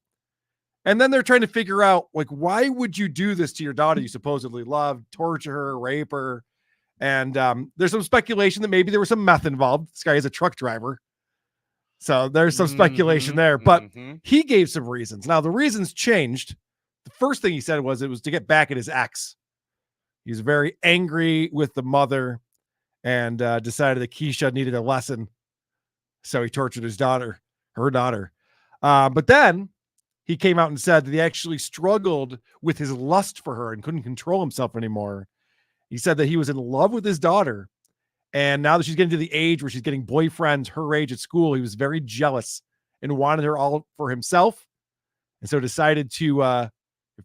And then they're trying to figure out, like, why would you do this to your daughter you supposedly loved, torture her, rape her? And there's some speculation that maybe there was some meth involved. This guy is a truck driver. So there's some speculation there, but he gave some reasons. Now the reasons changed. The first thing he said was it was to get back at his ex. He's very angry with the mother and decided that Keisha needed a lesson. So he tortured her daughter. But then he came out and said that he actually struggled with his lust for her and couldn't control himself anymore. He said that he was in love with his daughter. And now that she's getting to the age where she's getting boyfriends her age at school, he was very jealous and wanted her all for himself. And so decided to,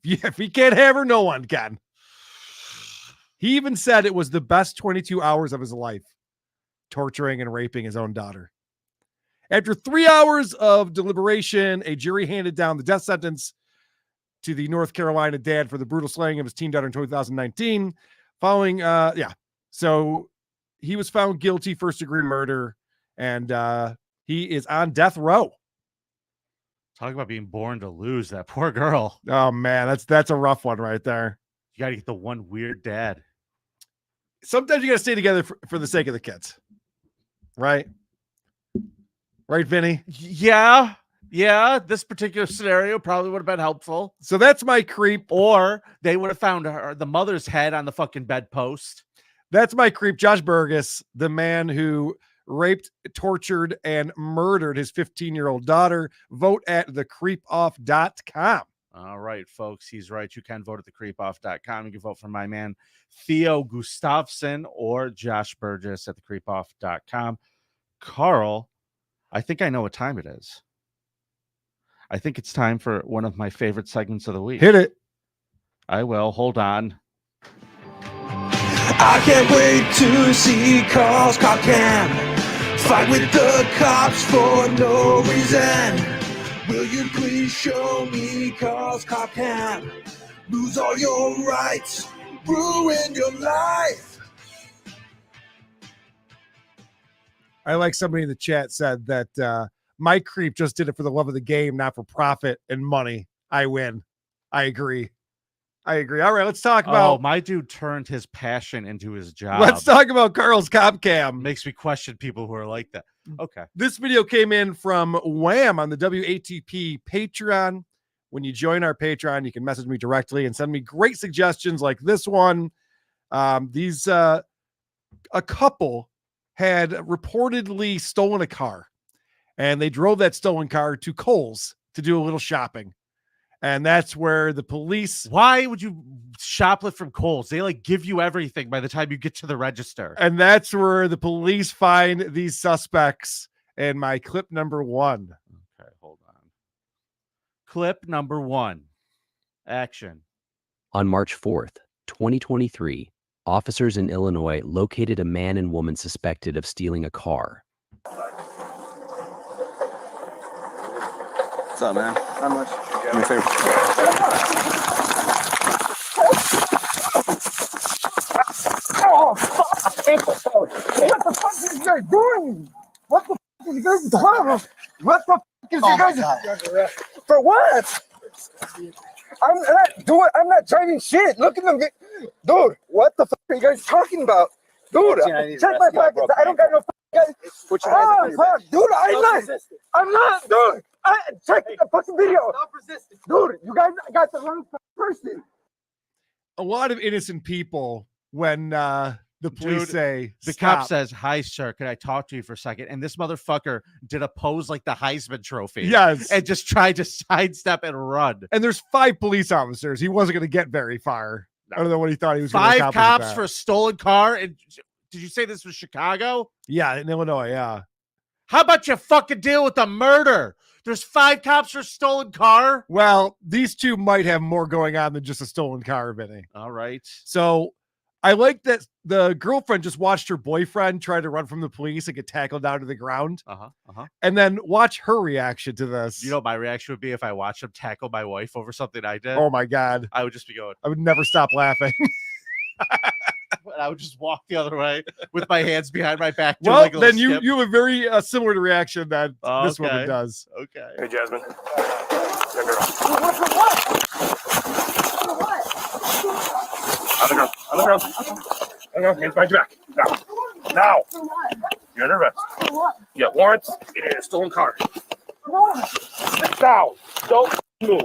if he can't have her, no one can. He even said it was the best 22 hours of his life, torturing and raping his own daughter. After 3 hours of deliberation, a jury handed down the death sentence to the North Carolina dad for the brutal slaying of his teen daughter in 2019. So he was found guilty first-degree murder, and he is on death row. Talk about being born to lose. That poor girl. Oh man, that's a rough one right there. You got to get the one weird dad. Sometimes you got to stay together for the sake of the kids, right? Right, Vinny? Yeah. This particular scenario probably would have been helpful. So that's my creep. Or they would have found the mother's head on the fucking bedpost. That's my creep, Josh Burgess, the man who raped, tortured, and murdered his 15-year-old daughter. Vote at thecreepoff.com. All right, folks. He's right. You can vote at thecreepoff.com. You can vote for my man, Theo Gustafson, or Josh Burgess at thecreepoff.com. Carl, I think I know what time it is. I think it's time for one of my favorite segments of the week. Hit it. I will. Hold on. I can't wait to see Carl's cop cam. Fight with the cops for no reason. Will you please show me Carl's cop cam? Lose all your rights, ruin your life. I like somebody in the chat said that my creep just did it for the love of the game, not for profit and money. I win. I agree. All right, let's talk about. My dude turned his passion into his job. Let's talk about Carl's cop cam. Makes me question people who are like that. Okay. This video came in from Wham on the WATP Patreon. When you join our Patreon, you can message me directly and send me great suggestions like this one. A couple had reportedly stolen a car, and they drove that stolen car to Kohl's to do a little shopping. And that's where the police. Why would you shoplift from Kohl's? They give you everything by the time you get to the register. And that's where the police find these suspects. And my clip number one. Okay, hold on. Clip number one. Action. On March 4th, 2023, officers in Illinois located a man and woman suspected of stealing a car. What's up, man? How much? Do me a favor. Oh, fuck! What the fuck is you guys doing? What the fuck is you guys doing? What the fuck is you guys for what? I'm not driving shit. Look at them. Dude, what the fuck are you guys talking about? Dude, check my pockets. I don't got no fucking guys. Oh, fuck. Dude, I'm not, dude. Check the fucking video. Stop resisting. Dude, you guys got the wrong person. A lot of innocent people when the police say the stop. cop says, "Hi, sir, can I talk to you for a second?" And this motherfucker did a pose like the Heisman Trophy. Yes. And just tried to sidestep and run. And there's 5 police officers. He wasn't going to get very far. I don't know what he thought he was going to 5 accomplish with cops that. for a stolen car. And did you say this was Chicago? Yeah, in Illinois, yeah. How about you fucking deal with the murder? There's 5 cops for a stolen car. Well, these two might have more going on than just a stolen car, Vinny. All right. So I like that the girlfriend just watched her boyfriend try to run from the police and get tackled down to the ground. And then watch her reaction to this. You know what my reaction would be if I watched him tackle my wife over something I did? Oh my God. I would just be going. I would never stop laughing. And I would just walk the other way with my hands behind my back. Well, then you have a very similar reaction that this Okay. woman does. Okay. Hey, Jasmine. On the ground. Hands behind your back. Now. You're under arrest. You got warrants and a stolen car. Sit down. Don't move.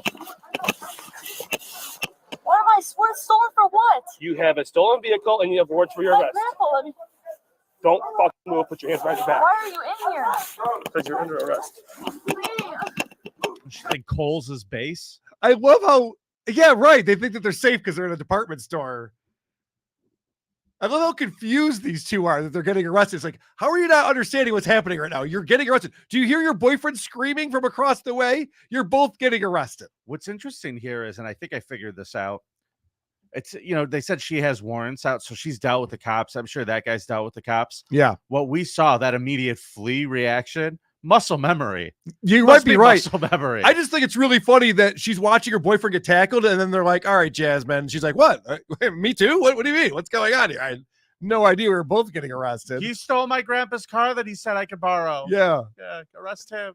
What am I stolen for what? You have a stolen vehicle and you have warrants for your arrest. Don't fucking move. Put your hands behind your back. Why are you in here? Because you're under arrest. You think Kohl's is base? I love how, yeah, right. They think that they're safe because they're in a department store. I love how confused these two are that they're getting arrested. It's like, how are you not understanding what's happening right now? You're getting arrested. Do you hear your boyfriend screaming from across the way? You're both getting arrested. What's interesting here is, and I think I figured this out, it's, they said she has warrants out, so she's dealt with the cops. I'm sure that guy's dealt with the cops. Yeah. What we saw, that immediate flee reaction, Muscle memory. You Must might be right. Muscle memory. I just think it's really funny that she's watching her boyfriend get tackled, and then they're like, "All right, Jasmine." And she's like, "What? Me too? What do you mean? What's going on here?" I had no idea we were both getting arrested. He stole my grandpa's car that he said I could borrow. Yeah. Arrest him.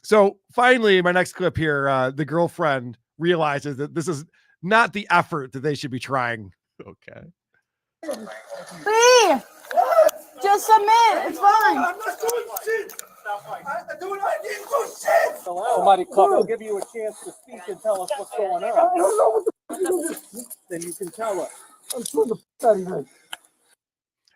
So finally, in my next clip here, the girlfriend realizes that this is not the effort that they should be trying. Okay. B! Just submit. It's fine. I'm not doing shit. Dude, I didn't do shit. Somebody will give you a chance to speak and tell us what's going on. I don't know what the Then you can tell us. I'm doing the out of here.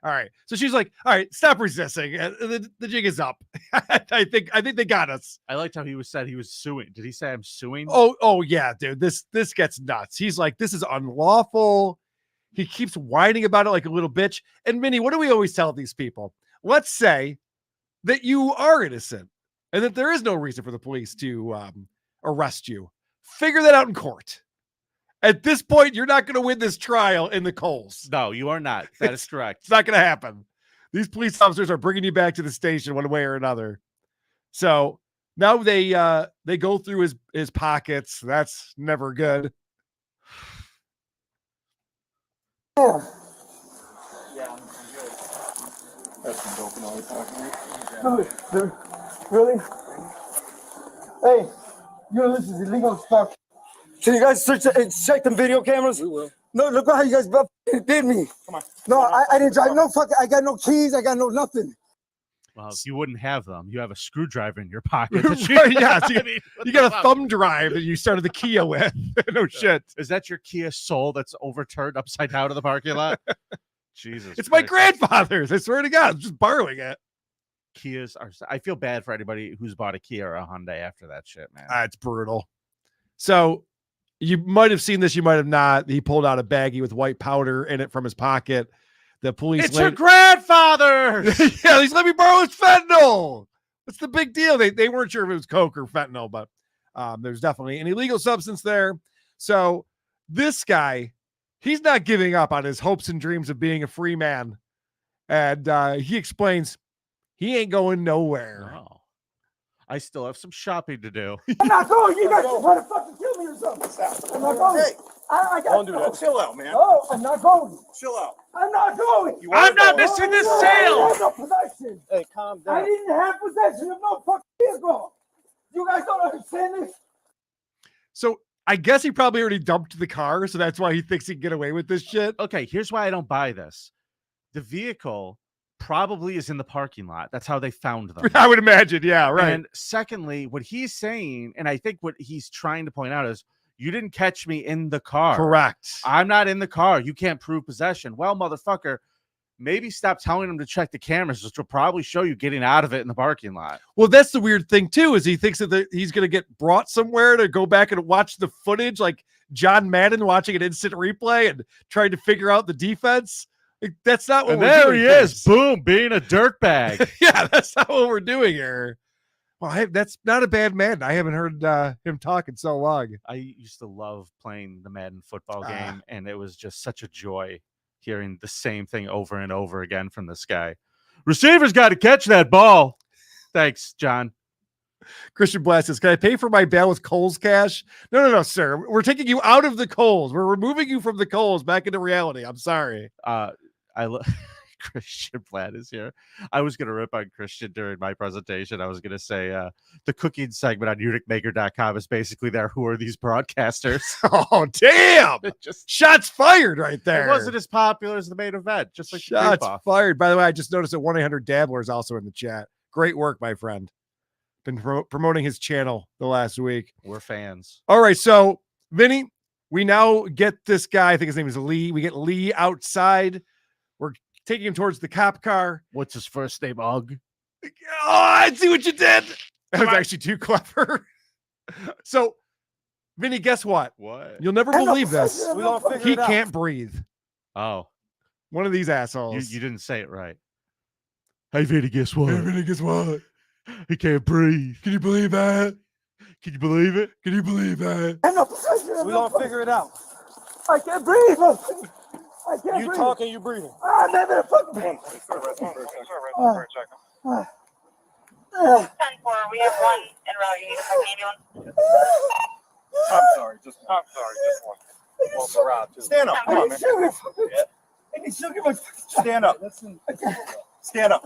All right. So she's like, "All right, stop resisting. The jig is up." I think they got us. I liked how he said he was suing. Did he say I'm suing? Oh yeah, dude. This gets nuts. He's like, "This is unlawful." He keeps whining about it like a little bitch. And Minnie, what do we always tell these people? Let's say that you are innocent and that there is no reason for the police to arrest you. Figure that out in court. At this point, you're not going to win this trial in the Coles. No, you are not. That is correct. It's not going to happen. These police officers are bringing you back to the station one way or another. So now they go through his pockets. That's never good. Yeah, I'm good. That's some dope and all the talking. Really? Hey, you know this is illegal stuff. Can you guys check them video cameras? We will. No, look how you guys did me. Come on. No, I didn't drive. No fucking. I got no keys. I got no nothing. Well, you wouldn't have them. You have a screwdriver in your pocket. Right, yeah, so you got a thumb drive that you started the Kia with. No shit. Is that your Kia Soul that's overturned upside down in the parking lot? Jesus. It's my grandfather's. I swear to God, I'm just borrowing it. Kias are. I feel bad for anybody who's bought a Kia or a Hyundai after that shit, man. It's brutal. So you might have seen this, you might have not. He pulled out a baggie with white powder in it from his pocket. The police. It's your grandfather. Yeah, he's let me borrow his fentanyl. What's the big deal? They weren't sure if it was coke or fentanyl, but there's definitely an illegal substance there. So this guy, he's not giving up on his hopes and dreams of being a free man. And he explains he ain't going nowhere. Oh. I still have some shopping to do. I'm not going. You guys try to fucking kill me or something. I'm not going. Hey, I got. Don't do that. Chill out, man. No, I'm not going. Chill out. I'm not going. I'm not missing this sale. I have no possession. Hey, calm down. I didn't have possession of no fucking vehicle. You guys don't understand this. So I guess he probably already dumped the car, so that's why he thinks he can get away with this shit. Okay, here's why I don't buy this. The vehicle probably is in the parking lot. That's how they found them. I would imagine. Yeah, right. And secondly, what he's saying, and I think what he's trying to point out is, you didn't catch me in the car. Correct. I'm not in the car. You can't prove possession. Well, motherfucker, maybe stop telling him to check the cameras, which will probably show you getting out of it in the parking lot. Well, that's the weird thing, too, is he thinks that he's going to get brought somewhere to go back and watch the footage like John Madden watching an instant replay and trying to figure out the defense. Like, that's not what and we're there doing. He is. Boom, being a dirtbag. Yeah, that's not what we're doing here. Well, that's not a bad man. I haven't heard him talk in so long. I used to love playing the Madden football game, and it was just such a joy hearing the same thing over and over again from this guy. Receiver's got to catch that ball. Thanks, John. Christian Blast says, "Can I pay for my bail with Coles cash?" No, sir. We're taking you out of the Coles. We're removing you from the Coles back into reality. I'm sorry. Christian Platt is here. I was going to rip on Christian during my presentation. I was going to say the cooking segment on UniqueMaker.com is basically there. Who are these broadcasters? Oh, damn. Just shots fired right there. It wasn't as popular as the main event. Just like shots fired. By the way, I just noticed that 1-800-Dabbler is also in the chat. Great work, my friend. Been promoting his channel the last week. We're fans. All right. So, Vinny, we now get this guy. I think his name is Lee. We get Lee outside. We're taking him towards the cop car. What's his first name? Ugg. Oh, I see what you did. That was actually too clever. So, Vinny, guess what? What? You'll never believe this. He can't. can't breathe. Oh. One of these assholes. You didn't say it right. Hey, Vinny, guess what? Hey, Vinny, guess what? He can't breathe. Can you believe that? Can you believe it? Can you believe that? We're going to figure it out. I can't breathe. I can't breathe. You talking, you breathing. I'm having a fucking pain. We have one en route. You need a fucking ambulance? I'm sorry, just one. Well, for Rob, too. Stand up, come on, man. Stand up. Stand up.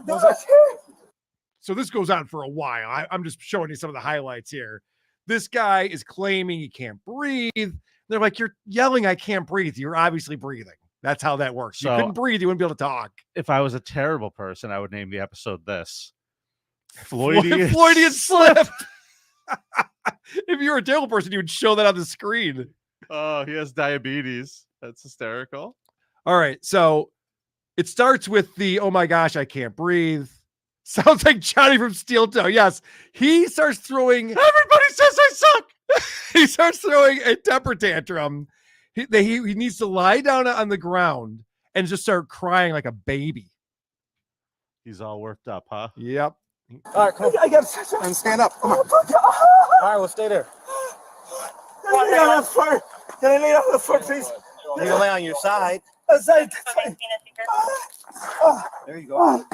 So this goes on for a while. I'm just showing you some of the highlights here. This guy is claiming he can't breathe. They're like, you're yelling, I can't breathe. You're obviously breathing. That's how that works. You So- couldn't breathe, you wouldn't be able to talk. If I was a terrible person, I would name the episode this. Floydian, Floydian slip. If you were a terrible person, you would show that on the screen. Oh, he has diabetes. That's hysterical. All right. So it starts with the, oh my gosh, I can't breathe. Sounds like Johnny from Steel Toe. Yes. He starts throwing. Everybody says I suck. He starts throwing a temper tantrum. He needs to lie down on the ground and just start crying like a baby. He's all worked up, huh? Yep. All right, come on. I got And stand up. Come on. All right, well, stay there. Can I lay on the floor? Can I lay on the floor, please? You can lay on your side. That's right. There you go.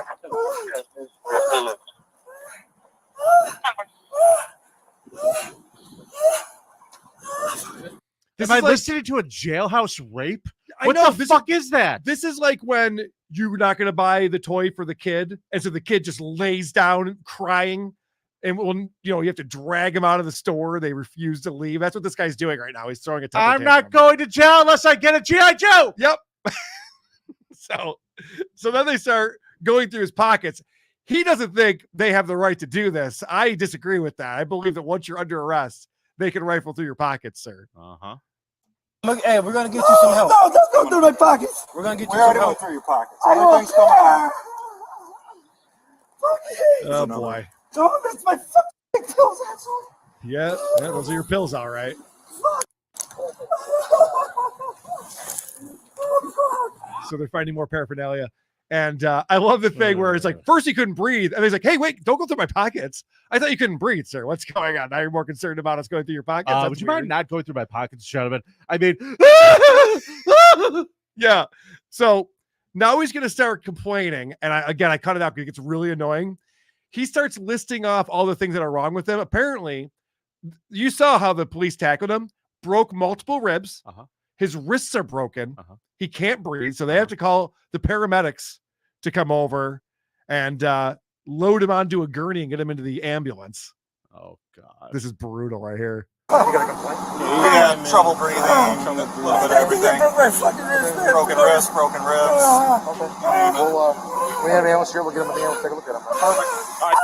This Am I is like, listening to a jailhouse rape? I What know, the fuck is that? This is like when you're not going to buy the toy for the kid. And so the kid just lays down crying. And when you have to drag him out of the store, they refuse to leave. That's what this guy's doing right now. He's throwing a temper I'm not tantrum. going to jail unless I get a G.I. Joe. Yep. So then they start going through his pockets. He doesn't think they have the right to do this. I disagree with that. I believe that once you're under arrest, they can rifle through your pockets, sir. Uh-huh. Look, hey, we're gonna get you some help. No, don't go through my pockets. We're gonna get We you some already help. went through your pockets. I don't care. Oh, boy. Don't miss my fucking pills, asshole. Yeah, those are your pills, all right. So they're finding more paraphernalia. And I love the thing where it's like, first he couldn't breathe. And he's like, hey, wait, don't go through my pockets. I thought you couldn't breathe, sir. What's going on? Now you're more concerned about us going through your pockets. That's Would you weird. mind not going through my pockets, gentlemen? I mean, Yeah. So now he's going to start complaining. And I cut it out because it gets really annoying. He starts listing off all the things that are wrong with him. Apparently, you saw how the police tackled him, broke multiple ribs. Uh-huh. His wrists are broken. Uh-huh. He can't breathe. So they have to call the paramedics to come over and load him onto a gurney and get him into the ambulance. Oh, God. This is brutal right here. You got a complaint? Yeah, trouble breathing, a little bit of everything. Broken wrist, broken ribs. Okay. We have ambulance here. We'll get him in the ambulance. Take a look at him. Perfect. All right.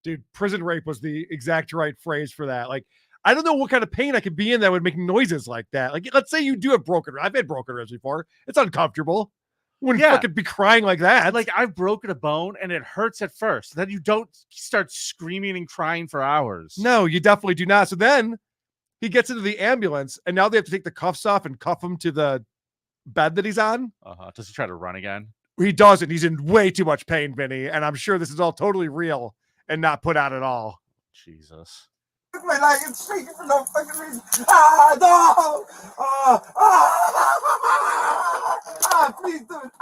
Dude, prison rape was the exact right phrase for that. Like, I don't know what kind of pain I could be in that would make noises like that. Like, let's say you do have broken ribs. I've had broken ribs before. It's uncomfortable. Wouldn't fucking be crying like that. Like, I've broken a bone and it hurts at first. Then you don't start screaming and crying for hours. No, you definitely do not. So then he gets into the ambulance and now they have to take the cuffs off and cuff him to the bed that he's on. Uh-huh. Does he try to run again? He doesn't. He's in way too much pain, Vinny. And I'm sure this is all totally real and not put out at all. Jesus. My leg is shaking for no fucking reason. Ah, no! Please do it.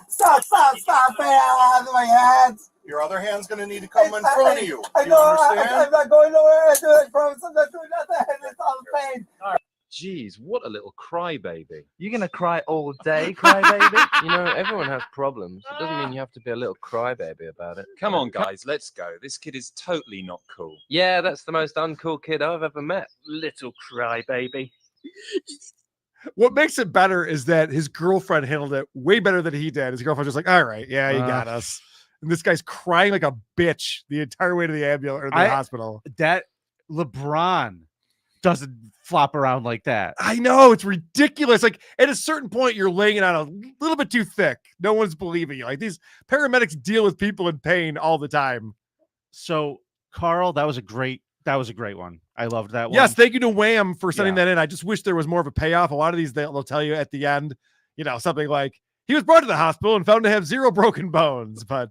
Stop, man. Out of my hands. Your other hand's gonna need to come in front of you. I You know. understand? I'm not going nowhere. I do it, promise. I'm not doing nothing. It's all pain. Jeez, what a little crybaby. You're going to cry all day, crybaby? You know, everyone has problems. It doesn't mean you have to be a little crybaby about it. Come on, guys, let's go. This kid is totally not cool. Yeah, that's the most uncool kid I've ever met. Little crybaby. What makes it better is that his girlfriend handled it way better than he did. His girlfriend's just like, all right, yeah, you got us. And this guy's crying like a bitch the entire way to the ambulance or the hospital. That LeBron doesn't flop around like that. I know, it's ridiculous. Like, at a certain point, you're laying it on a little bit too thick. No one's believing you. Like, these paramedics deal with people in pain all the time. So, Carl, that was a great one. I loved that one. Yes, thank you to Wham for sending that in. I just wish there was more of a payoff. A lot of these they'll tell you at the end, something like he was brought to the hospital and found to have 0 broken bones. But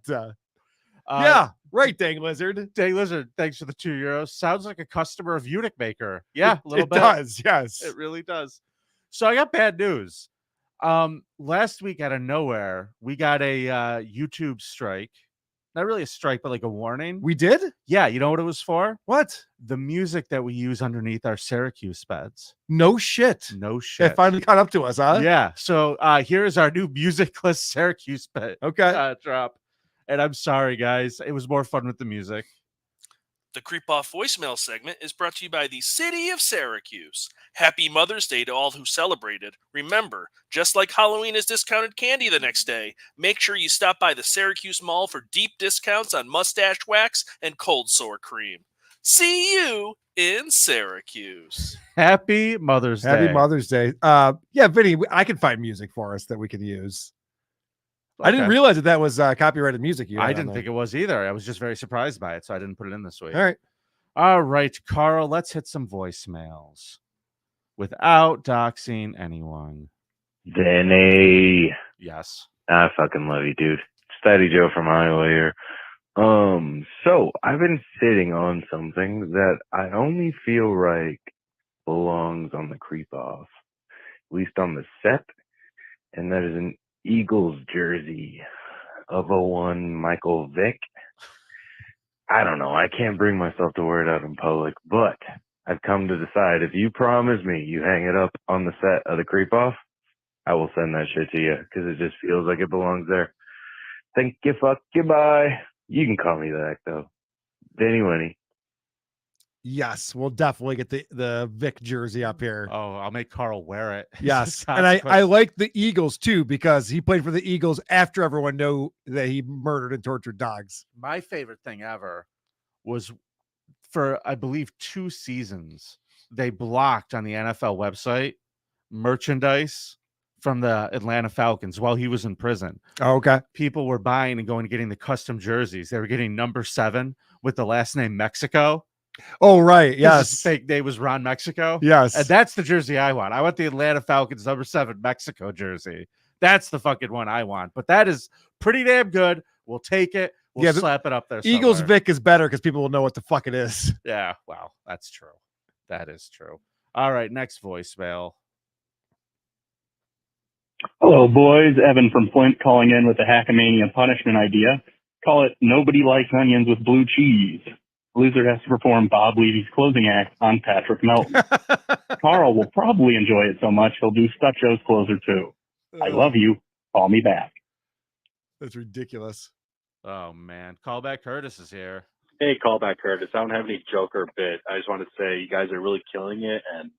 yeah, right, Dang Lizard. Dang Lizard, thanks for the €2. Sounds like a customer of Unit Maker. Yeah, a little bit. It does, yes. It really does. So I got bad news. Last week out of nowhere, we got a YouTube strike. Not really a strike, but like a warning. We did? Yeah, you know what it was for? What? The music that we use underneath our Syracuse beds. No shit. No shit. It finally caught up to us, huh? Yeah. So here is our new musicless Syracuse bed. Okay. Drop. And I'm sorry, guys. It was more fun with the music. The Creep Off voicemail segment is brought to you by the City of Syracuse. Happy Mother's Day to all who celebrated. Remember, just like Halloween is discounted candy the next day, make sure you stop by the Syracuse Mall for deep discounts on mustache wax and cold sore cream. See you in Syracuse. Happy Mother's Day. Happy Mother's Day. Yeah, Vinny, I can find music for us that we can use. I didn't realize that was copyrighted music. I didn't think it was either. I was just very surprised by it, so I didn't put it in this week. All right. All right, Carl, let's hit some voicemails without doxing anyone. Danny. Yes. I fucking love you, dude. Steady Joe from Iowa here. So I've been sitting on something that I only feel like belongs on the Creep Off, at least on the set, and that is an Eagles jersey of 01 Michael Vick. I don't know. I can't bring myself to wear it out in public, but I've come to decide if you promise me you hang it up on the set of the Creep Off, I will send that shit to you because it just feels like it belongs there. Thank you, fuck you, bye. You can call me that, though. Vinny Winnie. Yes, we'll definitely get the Vic jersey up here. Oh, I'll make Carl wear it. Yes, and I like the Eagles too because he played for the Eagles after everyone knew that he murdered and tortured dogs. My favorite thing ever was for, I believe, 2 seasons, they blocked on the NFL website merchandise from the Atlanta Falcons while he was in prison. Oh, okay. People were buying and going and getting the custom jerseys. They were getting number 7 with the last name Mexico. Oh, right. Yes. His fake name was Ron Mexico. Yes. And that's the jersey I want. I want the Atlanta Falcons number 7 Mexico jersey. That's the fucking one I want. But that is pretty damn good. We'll take it. We'll slap it up there Eagles somewhere. Vic is better because people will know what the fuck it is. Yeah, wow. That's true. That is true. All right, next voicemail. Hello, boys. Evan from Flint calling in with a Hackamania punishment idea. Call it Nobody Likes Onions with Blue Cheese. Loser has to perform Bob Levy's closing act on Patrick Melton. Carl will probably enjoy it so much he'll do Stutcho's closer too. I love you. Call me back. That's ridiculous. Oh, man. Callback Curtis is here. Hey, Callback Curtis. I don't have any joke or bit. I just want to say you guys are really killing it. And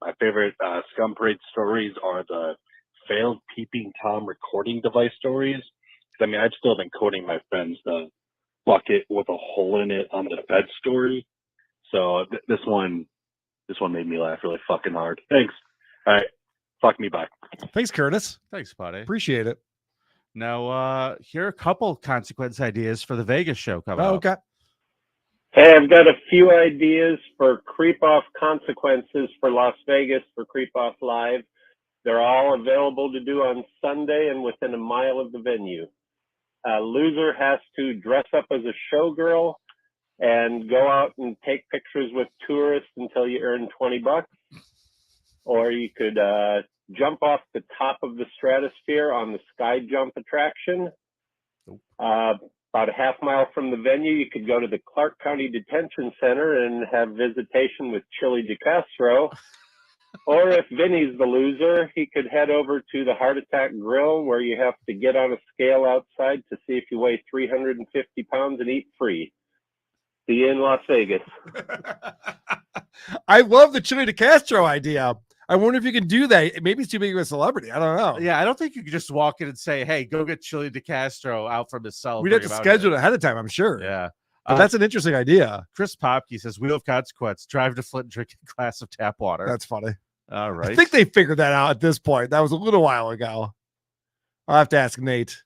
my favorite Scum Parade stories are the failed Peeping Tom recording device stories. I mean, I've still been quoting my friends the bucket with a hole in it on the bed story. So this one made me laugh really fucking hard. Thanks. All right. Fuck me, bye. Thanks, Curtis. Thanks, buddy. Appreciate it. Now, here are a couple consequence ideas for the Vegas show coming up. Okay. Hey, I've got a few ideas for Creep Off consequences for Las Vegas for Creep Off Live. They're all available to do on Sunday and within a mile of the venue. A loser has to dress up as a showgirl and go out and take pictures with tourists until you earn $20. Or you could jump off the top of the stratosphere on the sky jump attraction. About a half mile from the venue, you could go to the Clark County Detention Center and have visitation with Chili DeCastro. Or if Vinny's the loser, he could head over to the Heart Attack Grill where you have to get on a scale outside to see if you weigh 350 pounds and eat free. See you in Las Vegas. I love the Chili DeCastro idea. I wonder if you can do that. Maybe it's too big of a celebrity. I don't know. Yeah, I don't think you could just walk in and say, hey, go get Chili DeCastro out from his cell. We'd have to schedule it ahead of time, I'm sure. Yeah. But that's an interesting idea. Chris Popke says, Wheel of Consequence, drive to Flint, drink a glass of tap water. That's funny. All right. I think they figured that out at this point. That was a little while ago. I'll have to ask Nate.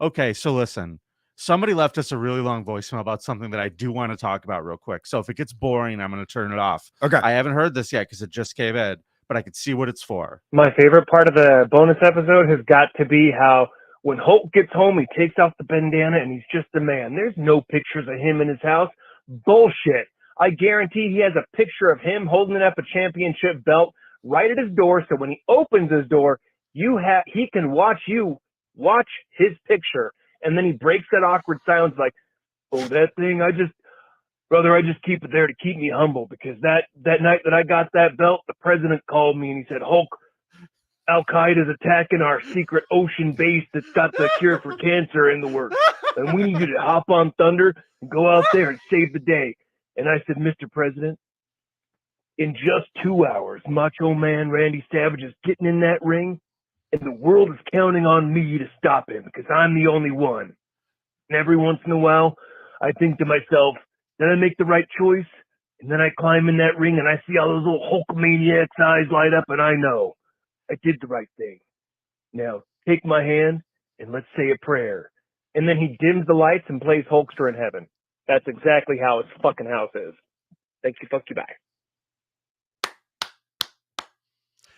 Okay, so listen. Somebody left us a really long voicemail about something that I do want to talk about real quick. So if it gets boring, I'm going to turn it off. Okay. I haven't heard this yet because it just came in, but I can see what it's for. My favorite part of the bonus episode has got to be how when Holt gets home, he takes off the bandana and he's just a man. There's no pictures of him in his house. Bullshit. I guarantee he has a picture of him holding up a championship belt right at his door. So when he opens his door, He can watch his picture, and then he breaks that awkward silence like, oh, that thing, I just keep it there to keep me humble, because that night that I got that belt, the president called me and he said, Hulk, Al-Qaeda's attacking our secret ocean base that's got the cure for cancer in the works, and we need you to hop on Thunder and go out there and save the day. And I said, Mr. President, in just 2 hours, Macho Man Randy Savage is getting in that ring, and the world is counting on me to stop him, because I'm the only one. And every once in a while, I think to myself, did I make the right choice? And then I climb in that ring and I see all those little Hulkamaniacs' eyes light up, and I know I did the right thing. Now, take my hand and let's say a prayer. And then he dims the lights and plays Hulkster in heaven. That's exactly how his fucking house is. Thank you, fuck you, bye.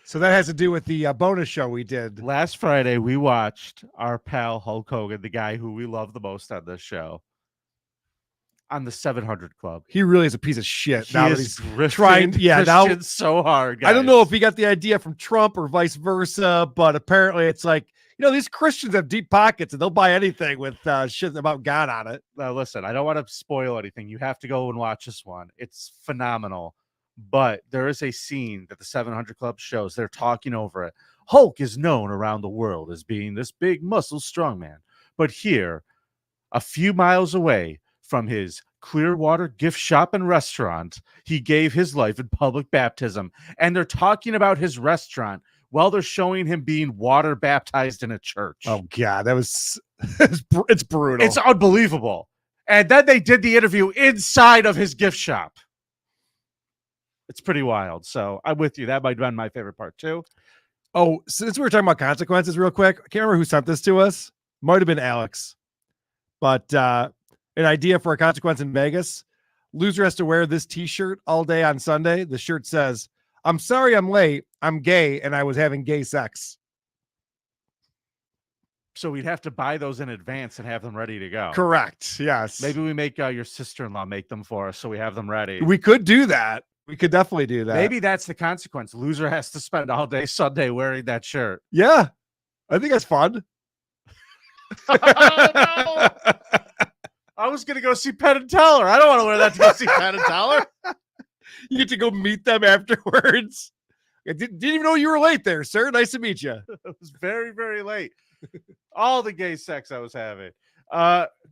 So that has to do with the bonus show we did. Last Friday, we watched our pal Hulk Hogan, the guy who we love the most on this show, on the 700 Club. He really is a piece of shit. He now that is he's trying, now so hard. Guys. I don't know if he got the idea from Trump or vice versa, but apparently it's like, these Christians have deep pockets and they'll buy anything with shit about God on it. Now, listen, I don't want to spoil anything. You have to go and watch this one. It's phenomenal. But there is a scene that the 700 Club shows. They're talking over it. Hulk is known around the world as being this big muscle strongman. But here, a few miles away from his Clearwater gift shop and restaurant, he gave his life in public baptism. And they're talking about his restaurant while they're showing him being water baptized in a church. Oh, God, it's brutal. It's unbelievable. And then they did the interview inside of his gift shop. It's pretty wild. So I'm with you. That might have been my favorite part too. Oh, since we were talking about consequences real quick, I can't remember who sent this to us. Might have been Alex. But an idea for a consequence in Vegas. Loser has to wear this t-shirt all day on Sunday. The shirt says, I'm sorry I'm late. I'm gay and I was having gay sex. So we'd have to buy those in advance and have them ready to go. Correct. Yes. Maybe we make your sister-in-law make them for us so we have them ready. We could do that. We could definitely do that. Maybe that's the consequence. Loser has to spend all day Sunday wearing that shirt. Yeah. I think that's fun. Oh, no. I was going to go see Penn and Teller. I don't want to wear that to go see Penn and Teller. You get to go meet them afterwards. I didn't even know you were late there, sir. Nice to meet you. It was very, very late. All the gay sex I was having.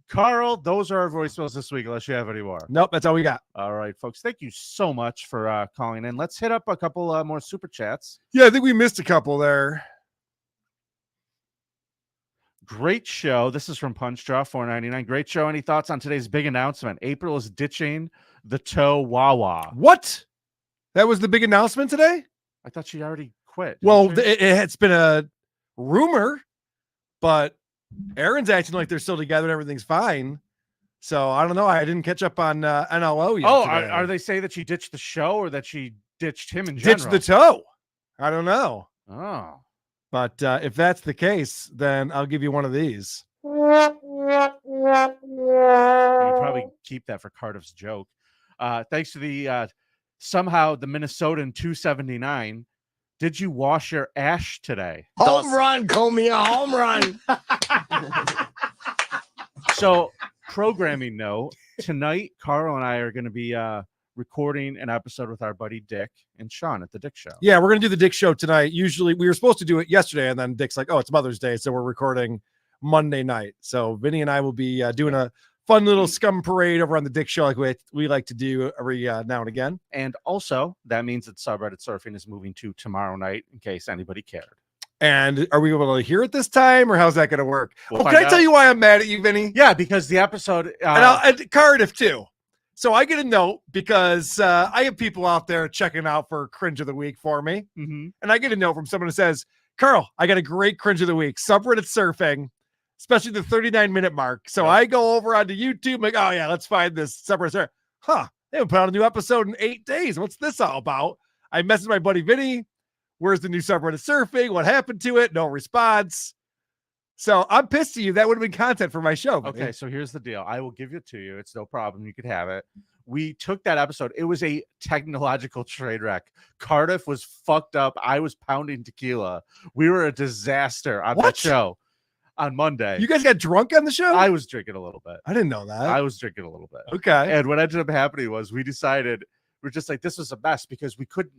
Carl, those are our voicemails this week, unless you have any more. Nope, that's all we got. All right, folks. Thank you so much for calling in. Let's hit up a couple more super chats. Yeah, I think we missed a couple there. Great show. This is from Punch Draw 499. Great show. Any thoughts on today's big announcement? April is ditching the toe Wawa. What? That was the big announcement today? I thought she already quit. Well, it's been a rumor, but Aaron's acting like they're still together and everything's fine. So I don't know. I didn't catch up on NLO yet. Oh, are they saying that she ditched the show or that she ditched him in general? Ditched the toe. I don't know. Oh. But if that's the case, then I'll give you one of these. You probably keep that for Cardiff's joke. Thanks to the somehow the Minnesotan 279. Did you wash your ash today? Home run, Comey, a home run. So, programming note, tonight, Carl and I are going to be recording an episode with our buddy Dick and Sean at the Dick Show. Yeah, we're going to do the Dick Show tonight. Usually, we were supposed to do it yesterday, and then Dick's like, oh, it's Mother's Day, so we're recording Monday night. So, Vinny and I will be doing a fun little scum parade over on the Dick Show like we like to do every now and again. And also, that means that Subreddit Surfing is moving to tomorrow night, in case anybody cared. And are we able to hear it this time, or how's that going to work? We'll can I tell you why I'm mad at you, Vinny? Yeah, because the episode... and Cardiff, too. So I get a note because I have people out there checking out for Cringe of the Week for me. Mm-hmm. And I get a note from someone who says, Carl, I got a great Cringe of the Week. Subreddit Surfing, especially the 39-minute mark. So I go over onto YouTube, like, oh, yeah, let's find this Subreddit Surfing. Huh, they haven't put out a new episode in 8 days. What's this all about? I messaged my buddy Vinny. Where's the new Subreddit Surfing? What happened to it? No response. So I'm pissed at you. That would have been content for my show. Vinny. Okay, so here's the deal. I will give it to you. It's no problem. You could have it. We took that episode. It was a technological train wreck. Cardiff was fucked up. I was pounding tequila. We were a disaster on that show on Monday. You guys got drunk on the show? I was drinking a little bit. I didn't know that. I was drinking a little bit. Okay. And what ended up happening was we decided, we're just like, this was a mess because we couldn't,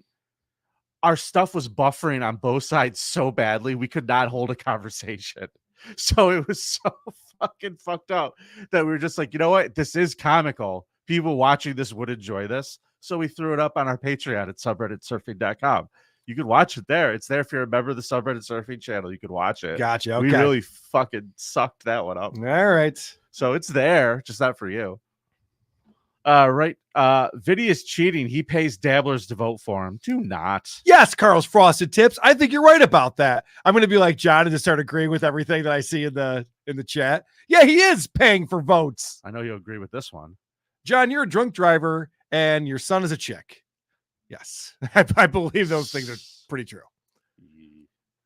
our stuff was buffering on both sides so badly, we could not hold a conversation. So it was so fucking fucked up that we were just like, you know what? This is comical. People watching this would enjoy this. So we threw it up on our Patreon at subredditsurfing.com. You can watch it there. It's there if you're a member of the subreddit surfing channel. You can watch it. Gotcha. We Okay. really fucking sucked that one up. All right. So it's there, just not for you. Right. Vinny is cheating. He pays dabblers to vote for him. Do not. Yes, Carl's Frosted Tips. I think you're right about that. I'm going to be like John and just start agreeing with everything that I see in the chat. Yeah, he is paying for votes. I know you'll agree with this one. John, you're a drunk driver and your son is a chick. Yes, I believe those things are pretty true.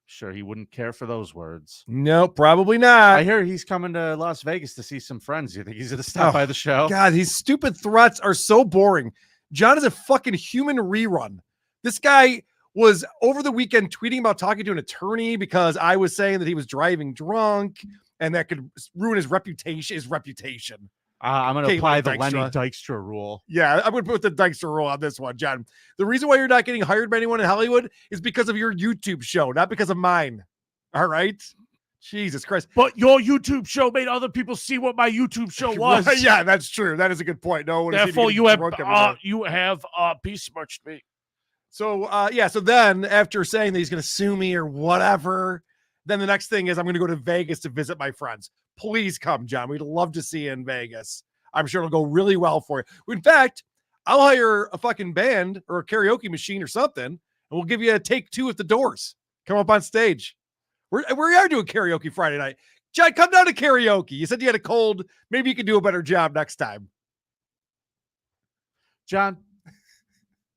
Sure, he wouldn't care for those words. No, probably not. I hear he's coming to Las Vegas to see some friends. You think he's going to stop by the show? God, these stupid threats are so boring. John is a fucking human rerun. This guy was over the weekend tweeting about talking to an attorney because I was saying that he was driving drunk and that could ruin his reputation. I'm going to apply the Lenny Dykstra rule. Yeah, I'm going to put the Dykstra rule on this one, John. The reason why you're not getting hired by anyone in Hollywood is because of your YouTube show, not because of mine. All right? Jesus Christ. But your YouTube show made other people see what my YouTube show was. Yeah, that's true. That is a good point. No one Therefore, you have besmirched me. So, so then after saying that he's going to sue me or whatever, then the next thing is I'm going to go to Vegas to visit my friends. Please come, John. We'd love to see you in Vegas. I'm sure it'll go really well for you. In fact, I'll hire a fucking band or a karaoke machine or something, and we'll give you a take 2 at the Doors. Come up on stage. We are doing karaoke Friday night. John, come down to karaoke. You said you had a cold. Maybe you can do a better job next time. John,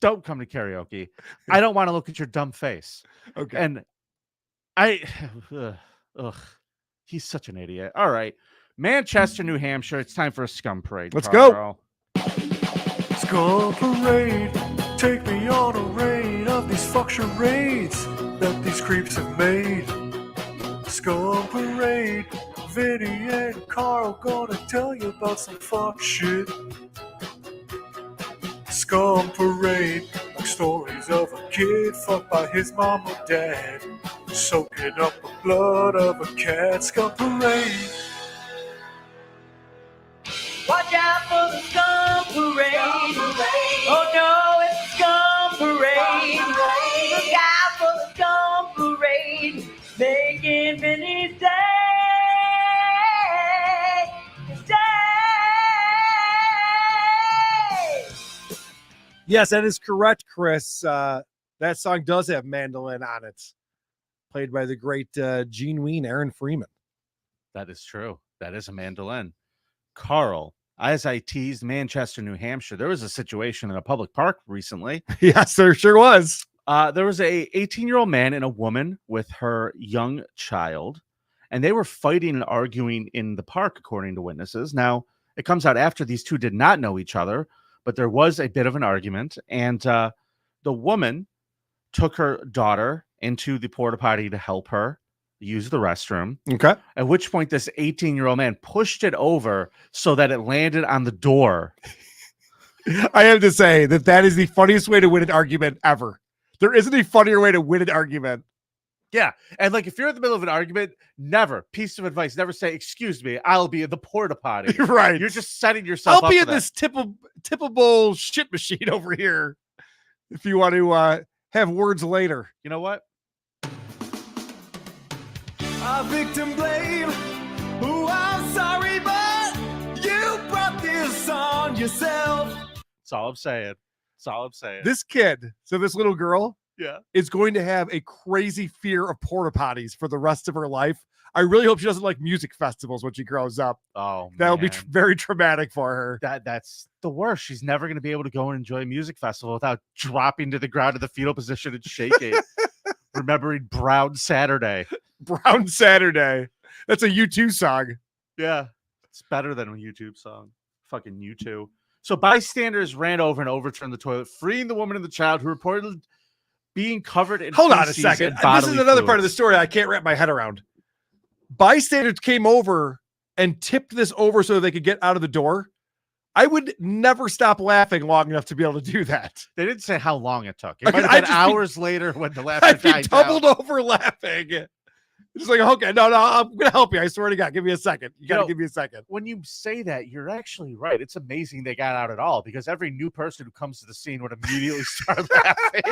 don't come to karaoke. I don't want to look at your dumb face. Okay. And he's such an idiot. All right. Manchester, New Hampshire. It's time for a scum parade. Let's Carl. go. Scum parade. Take me on a raid of these fuck charades that these creeps have made. Scum parade. Vinny and Carl gonna tell you about some fuck shit. Scum parade. Like stories of a kid fucked by his mom or dad. Soaking up the blood of a cat. Scum parade. Watch out for the scum parade. Oh no, it's scum parade. Look out for the scum parade. Making Vinny's day. Yes, that is correct, Chris. That song does have mandolin on it. Played by the great Gene Ween, Aaron Freeman. That is true. That is a mandolin. Carl, as I teased Manchester, New Hampshire, there was a situation in a public park recently. Yes, there sure was. There was a 18-year-old man and a woman with her young child, and they were fighting and arguing in the park, according to witnesses. Now, it comes out after these two did not know each other, but there was a bit of an argument, and the woman took her daughter into the porta potty to help her use the restroom. Okay. At which point this 18-year-old man pushed it over so that it landed on the door. I have to say that is the funniest way to win an argument ever. There isn't a funnier way to win an argument. Yeah. And like, if you're in the middle of an argument, never, piece of advice, never say, excuse me, I'll be in the porta potty. Right. You're just setting yourself up. I'll be for in that. this tippable shit machine over here. If you want to have words later. You know what? I victim blame. Ooh, I'm sorry, but you brought this on yourself. That's all I'm saying. That's all I'm saying. This kid, so this little girl, yeah, is going to have a crazy fear of porta potties for the rest of her life. I really hope she doesn't like music festivals when she grows up. Oh, that would be man. very traumatic for her. That's the worst. She's never going to be able to go and enjoy a music festival without dropping to the ground in the fetal position and shaking. Remembering Brown Saturday. Brown Saturday. That's a U2 song. Yeah. It's better than a YouTube song. Fucking U2. So bystanders ran over and overturned the toilet, freeing the woman and the child who reported being covered in Hold on a feces second. and This bodily is another part of the fluids. story I can't wrap my head around. Bystanders came over and tipped this over so they could get out of the door. I would never stop laughing long enough to be able to do that. They didn't say how long it took. It Okay, might have I'd been just be- hours later when the laughter I'd be died down. doubled over laughing. Just like, okay, no, I'm gonna help you. I swear to God, give me a second. You gotta know, give me a second. When you say that, you're actually right. It's amazing they got out at all because every new person who comes to the scene would immediately start laughing.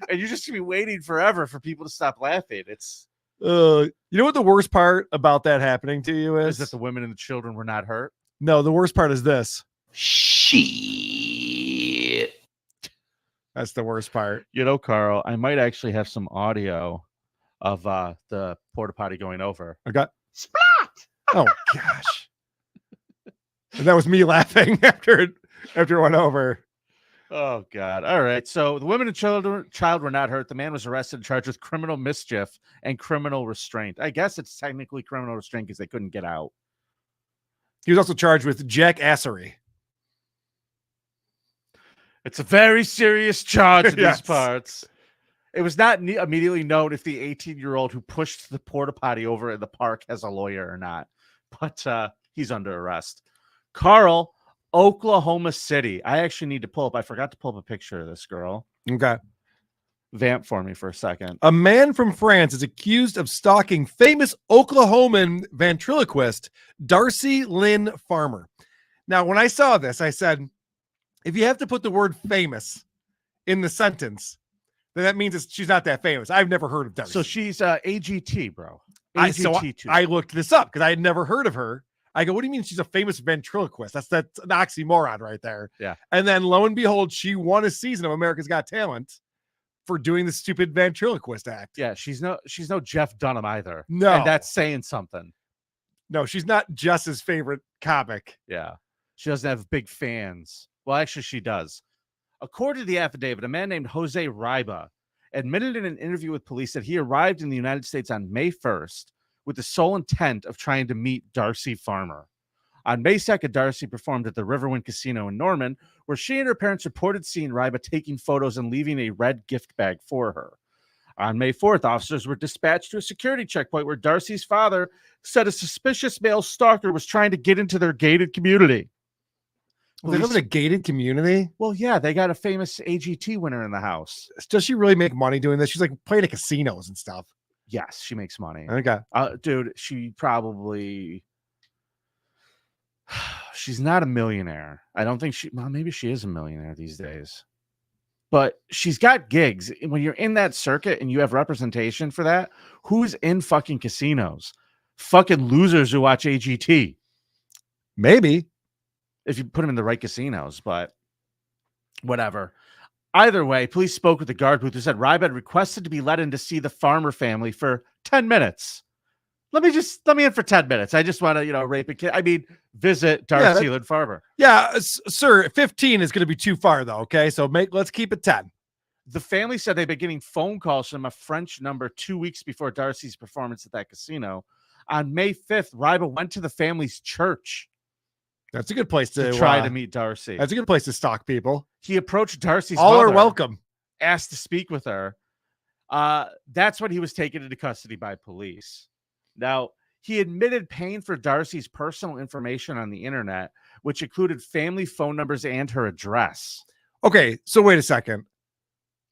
And you're just gonna be waiting forever for people to stop laughing. It's You know what the worst part about that happening to you is? that the women and the children were not hurt. No, the worst part is this. Shit. That's the worst part. You know, Carl, I might actually have some audio of the porta potty going over. I got splat. Oh gosh. And that was me laughing after it went over. Oh God! All right. So the women and child were not hurt. The man was arrested and charged with criminal mischief and criminal restraint. I guess it's technically criminal restraint because they couldn't get out. He was also charged with jackassery. It's a very serious charge in Yes. these parts. It was not immediately known if the 18-year-old who pushed the porta potty over in the park has a lawyer or not, but he's under arrest. Carl, Oklahoma City. I actually need to pull up. I forgot to pull up a picture of this girl. Okay. Vamp for me for a second. A man from France is accused of stalking famous Oklahoman ventriloquist Darcy Lynn Farmer. Now, when I saw this, I said, if you have to put the word famous in the sentence, then that means she's not that famous. I've never heard of Darcy. So she's AGT, bro. So AGT. I looked this up because I had never heard of her. I go, what do you mean she's a famous ventriloquist? That's an oxymoron right there. Yeah. And then lo and behold, she won a season of America's Got Talent for doing the stupid ventriloquist act. Yeah, she's no Jeff Dunham either. No. And that's saying something. No, she's not Jess's favorite comic. Yeah. She doesn't have big fans. Well, actually, she does. According to the affidavit, a man named Jose Riba admitted in an interview with police that he arrived in the United States on May 1st with the sole intent of trying to meet Darcy Farmer. On May 2nd, Darcy performed at the Riverwind Casino in Norman, where she and her parents reported seeing Riba taking photos and leaving a red gift bag for her. On May 4th, officers were dispatched to a security checkpoint where Darcy's father said a suspicious male stalker was trying to get into their gated community. They live in a gated community? Well, yeah, they got a famous AGT winner in the house. Does she really make money doing this? She's like playing at casinos and stuff. Yes, she makes money. Okay. Dude, she probably... She's not a millionaire. I don't think well, maybe she is a millionaire these days. But she's got gigs. When you're in that circuit and you have representation for that, who's in fucking casinos? Fucking losers who watch AGT. Maybe. If you put them in the right casinos, but whatever. Either way, police spoke with the guard booth who said Riba had requested to be let in to see the Farmer family for 10 minutes. Let me in for 10 minutes. I just want to, rape a kid. I mean, visit Darcy Lynn Farmer. Yeah, sir, 15 is going to be too far though. Okay. So let's keep it 10. The family said they'd been getting phone calls from a French number 2 weeks before Darcy's performance at that casino. On May 5th, Riba went to the family's church. That's a good place to try to meet Darcy. That's a good place to stalk people. He approached Darcy's All mother, are welcome. asked to speak with her. That's when he was taken into custody by police. Now, he admitted paying for Darcy's personal information on the internet, which included family phone numbers and her address. Okay, so wait a second.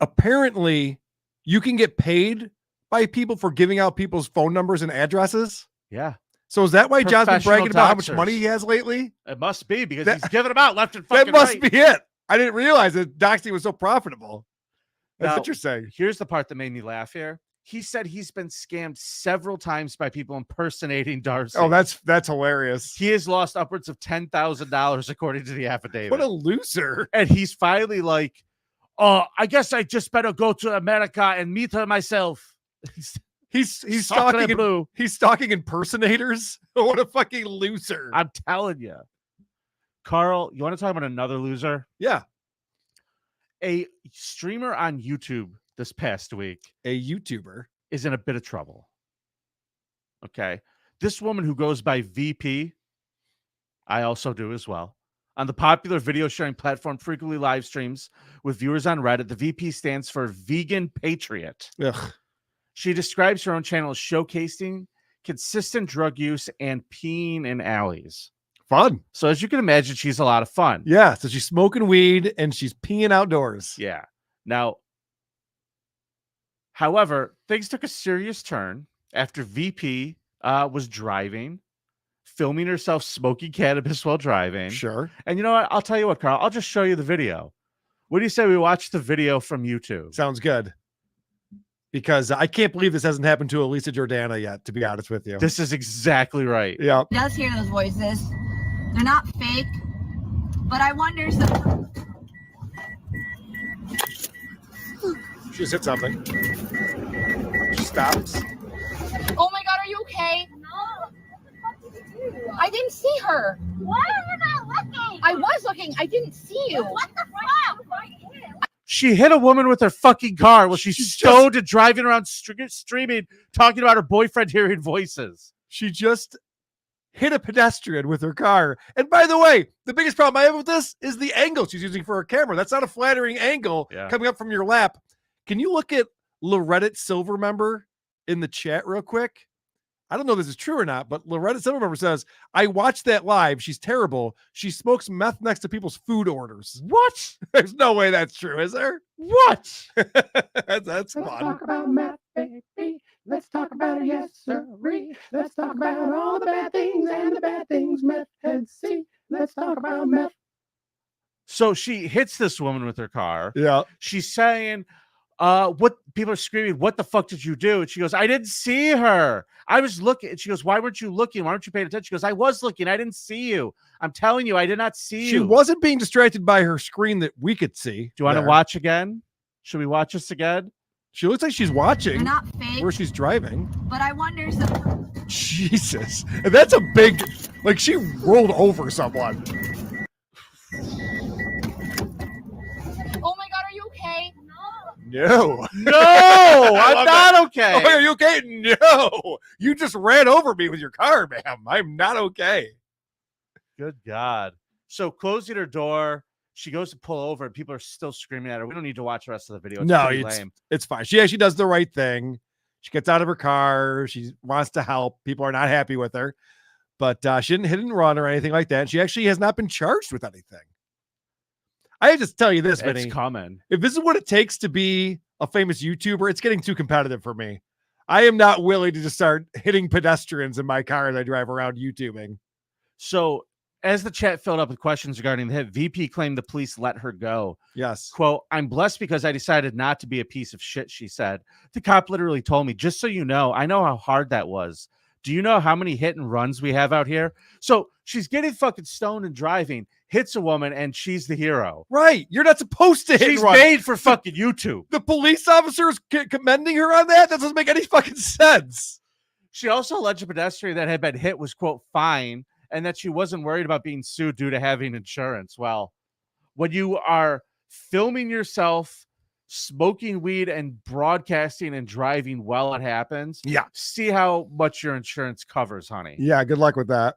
Apparently, you can get paid by people for giving out people's phone numbers and addresses. Yeah. So is that why John's been Professional bragging about how much doxers. money he has lately? It must be because he's giving them out left and fucking That must right. be it. I didn't realize that doxing was so profitable. That's Now, interesting. Here's the part that made me laugh here. He said he's been scammed several times by people impersonating Darcy. Oh, that's hilarious. He has lost upwards of $10,000 according to the affidavit. What a loser. And he's finally like, oh, I guess I just better go to America and meet her myself. He's Sacre stalking bleu. he's stalking impersonators. What a fucking loser. I'm telling you. Carl, you want to talk about another loser? Yeah. A streamer on YouTube this past week. A YouTuber is in a bit of trouble. Okay. This woman who goes by VP, I also do as well. On the popular video sharing platform, frequently live streams with viewers on Reddit. The VP stands for Vegan Patriot. Ugh. She describes her own channel as showcasing consistent drug use and peeing in alleys. Fun. So as you can imagine, she's a lot of fun. Yeah. So she's smoking weed and she's peeing outdoors. Yeah. Now, however, things took a serious turn after VP was driving, filming herself smoking cannabis while driving. Sure. And you know what? I'll tell you what, Carl. I'll just show you the video. What do you say we watch the video from YouTube? Sounds good. Because I can't believe this hasn't happened to Elisa Jordana yet, to be honest with you. This is exactly right. Yeah. He does hear those voices. They're not fake, but I wonder some. She just hit something. She stops. Oh my God, are you okay? I didn't see her. Why are you not looking? I was looking. I didn't see you. What the fuck? She hit a woman with her fucking car while she's stoned and driving around streaming, talking about her boyfriend hearing voices. She just hit a pedestrian with her car. And by the way, the biggest problem I have with this is the angle she's using for her camera. That's not a flattering angle coming up from your lap. Can you look at Loretta Silvermember in the chat real quick? I don't know if this is true or not, but Loretta Silvermember says, I watched that live. She's terrible. She smokes meth next to people's food orders. What? There's no way that's true, is there? What? That's fun. Let's talk about meth, baby. Let's talk about it, yes, sirree. Let's talk about all the bad things and the bad things meth heads see. Let's talk about meth. So she hits this woman with her car. Yeah. She's saying, what people are screaming, what the fuck did you do? And she goes, I didn't see her. I was looking. And she goes, why weren't you looking? Why weren't you paying attention? She goes, I was looking. I didn't see you. I'm telling you, I did not see you. She wasn't being distracted by her screen that we could see. Do you want to watch again? Should we watch this again? She looks like she's watching They're not fake, where she's driving. but I wonder some. Jesus. And that's a big, like she rolled over someone. Oh my God, are you okay? No. No, I'm love not that. okay. Oh, are you okay? No. You just ran over me with your car, ma'am. I'm not okay. Good God. So closing her door, she goes to pull over and people are still screaming at her. We don't need to watch the rest of the video. It's No, pretty it's, lame. it's fine. She actually does the right thing. She gets out of her car. She wants to help. People are not happy with her. But she didn't hit and run or anything like that. She actually has not been charged with anything. I have to tell you this, It's Vinny. coming. If this is what it takes to be a famous YouTuber, it's getting too competitive for me. I am not willing to just start hitting pedestrians in my car as I drive around YouTubing. So as the chat filled up with questions regarding the hit, VP claimed the police let her go. Yes. Quote, I'm blessed because I decided not to be a piece of shit, she said. The cop literally told me, just so you know, I know how hard that was. Do you know how many hit and runs we have out here? So she's getting fucking stoned and driving, hits a woman, and she's the hero. Right. You're not supposed to hit She's and run. made for fucking YouTube. The police officers commending her on that? That doesn't make any fucking sense. She also alleged a pedestrian that had been hit was, quote, fine, and that she wasn't worried about being sued due to having insurance. Well, when you are filming yourself smoking weed and broadcasting and driving while it happens, see how much your insurance covers, honey. Yeah, good luck with that.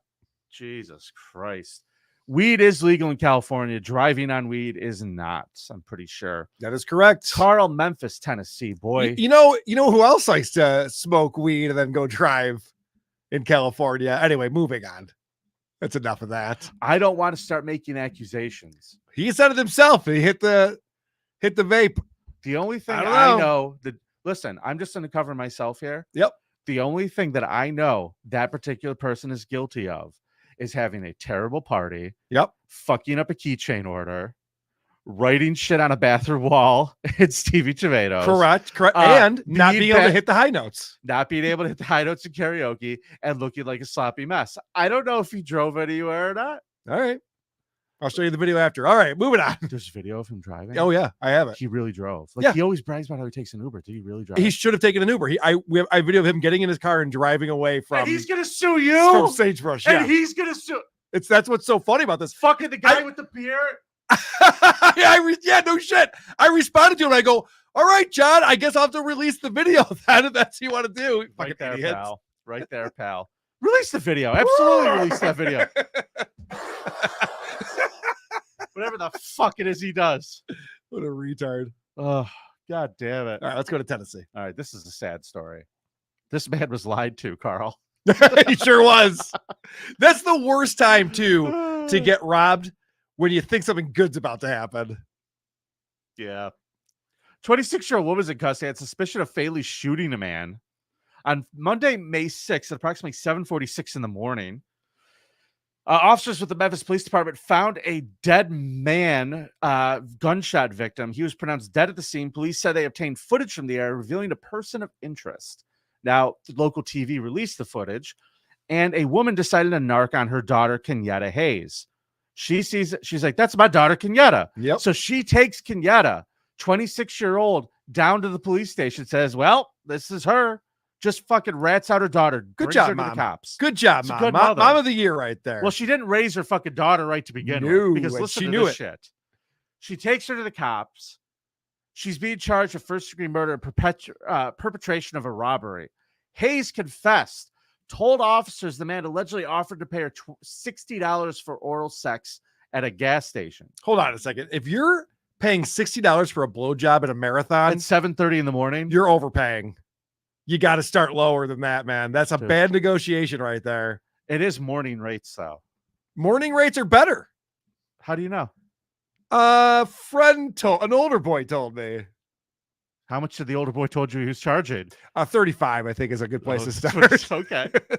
Jesus Christ. Weed is legal in California. Driving on weed is not, I'm pretty sure. That is correct. Carl, Memphis, Tennessee, boy. You know who else likes to smoke weed and then go drive in California? Anyway, moving on. That's enough of that. I don't want to start making accusations. He said it himself. He hit the vape. The only thing I don't I know. know that, listen, I'm just going to cover myself here. Yep. The only thing that I know that particular person is guilty of is having a terrible party. Yep. Fucking up a keychain order, writing shit on a bathroom wall in Stevie Tomatoes. Correct. And not being able to hit the high notes. Not being able to hit the high notes in karaoke and looking like a sloppy mess. I don't know if he drove anywhere or not. All right. I'll show you the video after. All right, moving on. There's a video of him driving. Oh, yeah, I have it. He really drove. Like, Yeah. he always brags about how he takes an Uber. Did he really drive? He should have taken an Uber. I have video of him getting in his car and driving away from. And he's gonna sue you from Sagebrush. And Yeah, he's gonna sue. that's what's so funny about this. Fucking the guy with the beer. Yeah, no shit. I responded to him. And I go, all right, John. I guess I'll have to release the video of that if that's what you want to do. Right Fucking there, idiots. pal. Right there, pal. Release the video. Absolutely release that video. Whatever the fuck it is he does. What a retard. Oh, God damn it. All right, let's go to Tennessee. All right, this is a sad story. This man was lied to, Carl. He sure was. That's the worst time, too, to get robbed when you think something good's about to happen. Yeah. 26-year-old woman is in custody on suspicion of fatally shooting a man. On Monday, May 6th, at approximately 7:46 in the morning, officers with the Memphis Police Department found a dead man, gunshot victim. He was pronounced dead at the scene. Police said they obtained footage from the area revealing a person of interest. Now, the local TV released the footage, and a woman decided to narc on her daughter, Kenyatta Hayes. She sees it. She's like, that's my daughter, Kenyatta. Yep. So she takes Kenyatta, 26-year-old, down to the police station, says, well, this is her. Just fucking rats out her daughter. Good brings job, her to Mom. the cops. Good job, It's a Mom. good Mom. mother. Mom of the year right there. Well, she didn't raise her fucking daughter right to begin No, with. Because and listen she to knew this it. shit. She takes her to the cops. She's being charged with first-degree murder and perpetration of a robbery. Hayes confessed, told officers the man allegedly offered to pay her $60 for oral sex at a gas station. Hold on a second. If you're paying $60 for a blowjob at a marathon At 7:30 in the morning, you're overpaying. You got to start lower than that, man. That's a Dude. bad negotiation right there. it is morning rates, though. Morning rates are better. How do you know? An older boy told me. How much did the older boy told you he was charging? 35, I think, is a good place Oh, to that's what start. it's- okay.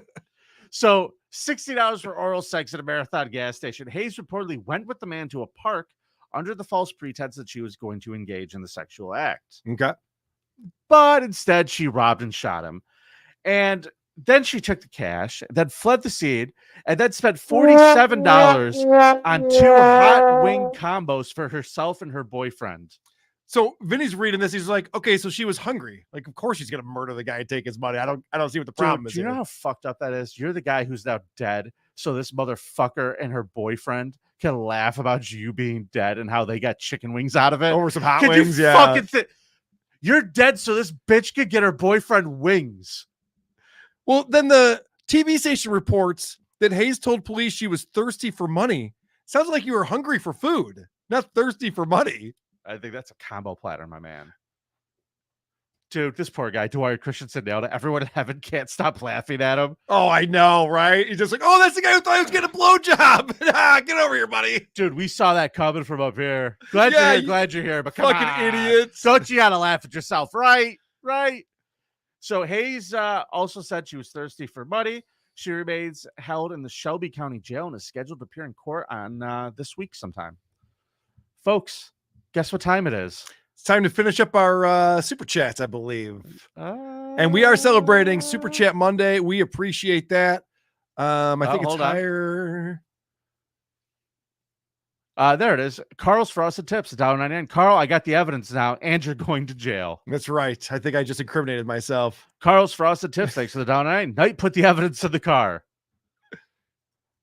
So $60 for oral sex at a marathon gas station. Hayes reportedly went with the man to a park under the false pretense that she was going to engage in the sexual act. Okay. But instead, she robbed and shot him. And then she took the cash, then fled the scene, and then spent $47 on 2 hot wing combos for herself and her boyfriend. So Vinny's reading this. He's like, okay, so she was hungry. Like, of course she's gonna murder the guy and take his money. I don't see what the problem Dude, is. do you know here. how fucked up that is? You're the guy who's now dead. So this motherfucker and her boyfriend can laugh about you being dead and how they got chicken wings out of it. Over some hot Can wings, you yeah. fucking you're dead, so this bitch could get her boyfriend wings. Well, then the TV station reports that Hayes told police she was thirsty for money. Sounds like you were hungry for food, not thirsty for money. I think that's a combo platter, my man. Dude, this poor guy, Dwyer Christensen nailed it. Everyone in heaven can't stop laughing at him. Oh, I know, right? He's just like, oh, that's the guy who thought he was getting a blowjob. Get over here, buddy. Dude, we saw that coming from up here. Glad Yeah, you're here, you glad you're here. But come fucking on. idiots. Don't you gotta laugh at yourself, right? Right. So Hayes also said she was thirsty for money. She remains held in the Shelby County Jail and is scheduled to appear in court on this week sometime. Folks, guess what time it is? It's time to finish up our super chats, I believe. And we are celebrating Super Chat Monday. We appreciate that. I think it's hold on. higher. There it is. Carl's Frosted Tips, $1.99. Carl, I got the evidence now, and you're going to jail. That's right. I think I just incriminated myself. Carl's Frosted Tips, thanks for the $1.99. Knight put the evidence in the car.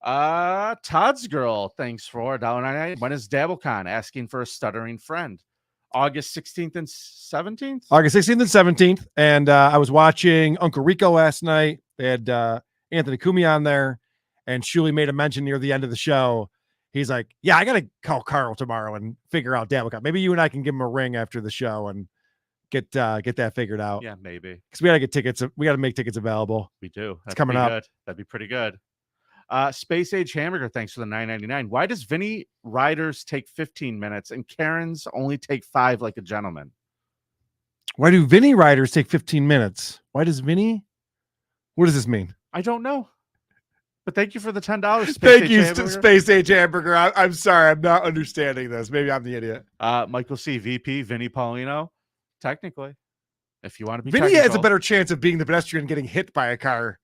Todd's Girl, thanks for $1.99. When is DabbleCon? Asking for a stuttering friend. August 16th and 17th? August 16th and 17th. And I was watching Uncle Rico last night. They had Anthony Kumi on there. And Shuli made a mention near the end of the show. He's like, yeah, I got to call Carl tomorrow and figure out DabbleCon. Maybe you and I can give him a ring after the show and get that figured out. Yeah, maybe. Because we got to get tickets. We got to make tickets available. We do. It's coming up. Good. That'd be pretty good. Space Age Hamburger, thanks for the $9.99. Why does Vinny Riders take 15 minutes and Karen's only take 5 like a gentleman? Why do Vinny riders take 15 minutes? Why does Vinny? What does this mean? I don't know. But thank you for the $10. Space Thank Age you, Hamburger. Space Age Hamburger. I'm sorry. I'm not understanding this. Maybe I'm the idiot. Michael C. VP, Vinny Paulino. Technically, if you want to be Vinny technical. has a better chance of being the pedestrian getting hit by a car.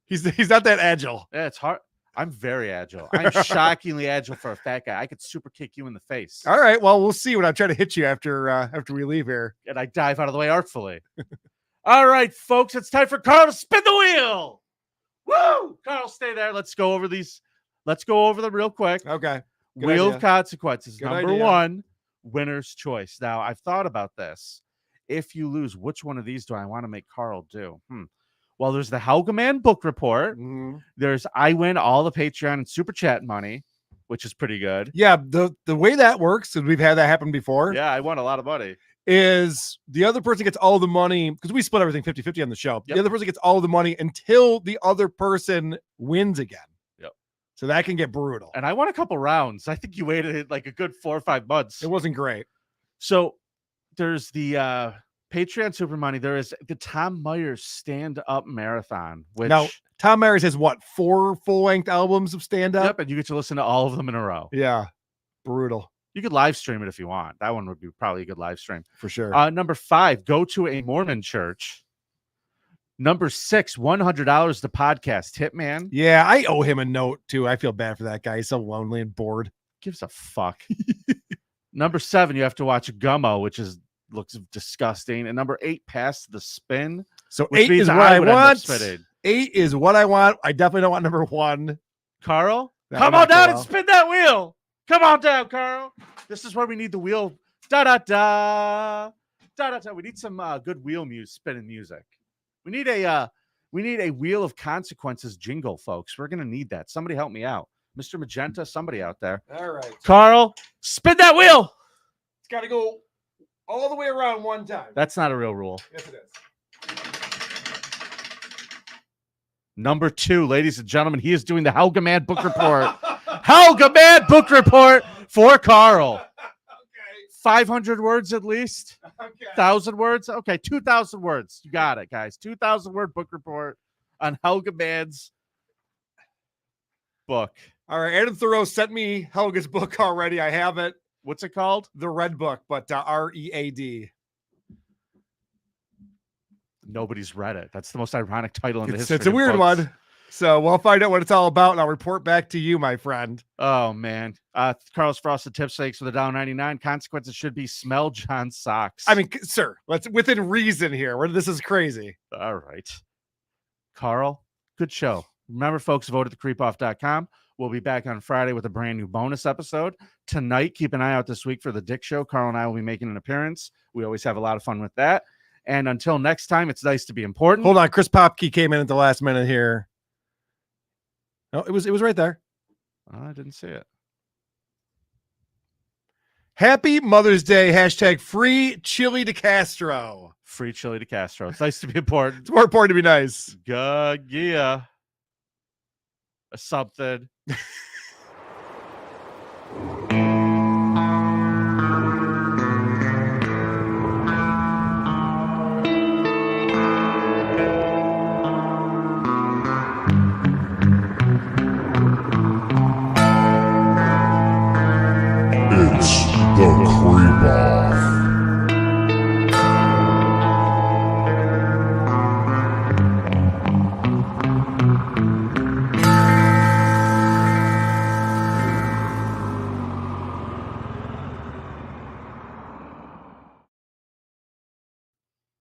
He's not that agile. Yeah, it's hard. I'm very agile. I'm shockingly agile for a fat guy. I could super kick you in the face. All right. Well, we'll see when I try to hit you after we leave here. And I dive out of the way artfully. All right, folks, it's time for Carl to spin the wheel. Woo! Carl, stay there. Let's go over these. Let's go over them real quick. Okay. Good Wheel idea. of consequences. Good Number idea. 1, winner's choice. Now, I've thought about this. If you lose, which one of these do I want to make Carl do? Well, there's the Helga Man book report. Mm-hmm. There's I win all the Patreon and Super Chat money. which is pretty good. Yeah, the way that works, and we've had that happen before. Yeah, I won a lot of money. Is the other person gets all the money, because we split everything 50-50 on the show. The other person gets all the money until the other person wins again. Yep. So that can get brutal. And I won a couple rounds. I think you waited like a good 4 or 5 months. It wasn't great. So there's the Patreon Super Money. There is the Tom Myers stand-up marathon, which Now, Tom Myers has what, 4 full-length albums of stand-up? Yep, and you get to listen to all of them in a row. Yeah. Brutal. You could live stream it if you want. That one would be probably a good live stream. For sure. Number 5, go to a Mormon church. Number 6, $100 to podcast Hitman. Yeah, I owe him a note too. I feel bad for that guy. He's so lonely and bored. Gives a fuck. Number 7, you have to watch Gummo, which looks disgusting. And number 8, Pass the Spin. So which 8 means is what I would end up want. spinning. 8 is what I want. I definitely don't want number 1. Carl, That come would on not go down well. and spin that wheel. Come on down, Carl. This is where we need the wheel. Da da da da da da. We need some good wheel spinning music. We need a Wheel of Consequences jingle, folks. We're gonna need that. Somebody help me out, Mr. Magenta. Somebody out there. All right. Carl, spin that wheel. It's got to go all the way around one time. That's not a real rule. Yes, it is. Number 2, ladies and gentlemen, he is doing the Helga Man book report. Helga Man book report for Carl. Okay. 500 words at least. Okay. 1,000 words. Okay, 2,000 words. You got it, guys. 2,000 word book report on Helga Man's book. All right. Adam Thoreau sent me Helga's book already. I have it. What's it called? The Red Book, but READ. Nobody's read it. That's the most ironic title in the It's history. a weird of books. one. So we'll find out what it's all about, and I'll report back to you, my friend. Oh man. Carlos Frosted Tip Steaks with $1.99. Consequences should be smell John socks. I mean, sir, let's within reason here. This is crazy. All right. Carl, good show. Remember, folks, vote at thecreepoff.com. We'll be back on Friday with a brand new bonus episode. Tonight, keep an eye out this week for the Dick Show. Carl and I will be making an appearance. We always have a lot of fun with that. And until next time, it's nice to be important. Hold on. Chris Popke came in at the last minute here. No, it was right there. I didn't see it. Happy Mother's Day. # free chili de Castro. Free chili de Castro. It's nice to be important. It's more important to be nice. Yeah. Something. It's the Creep Off.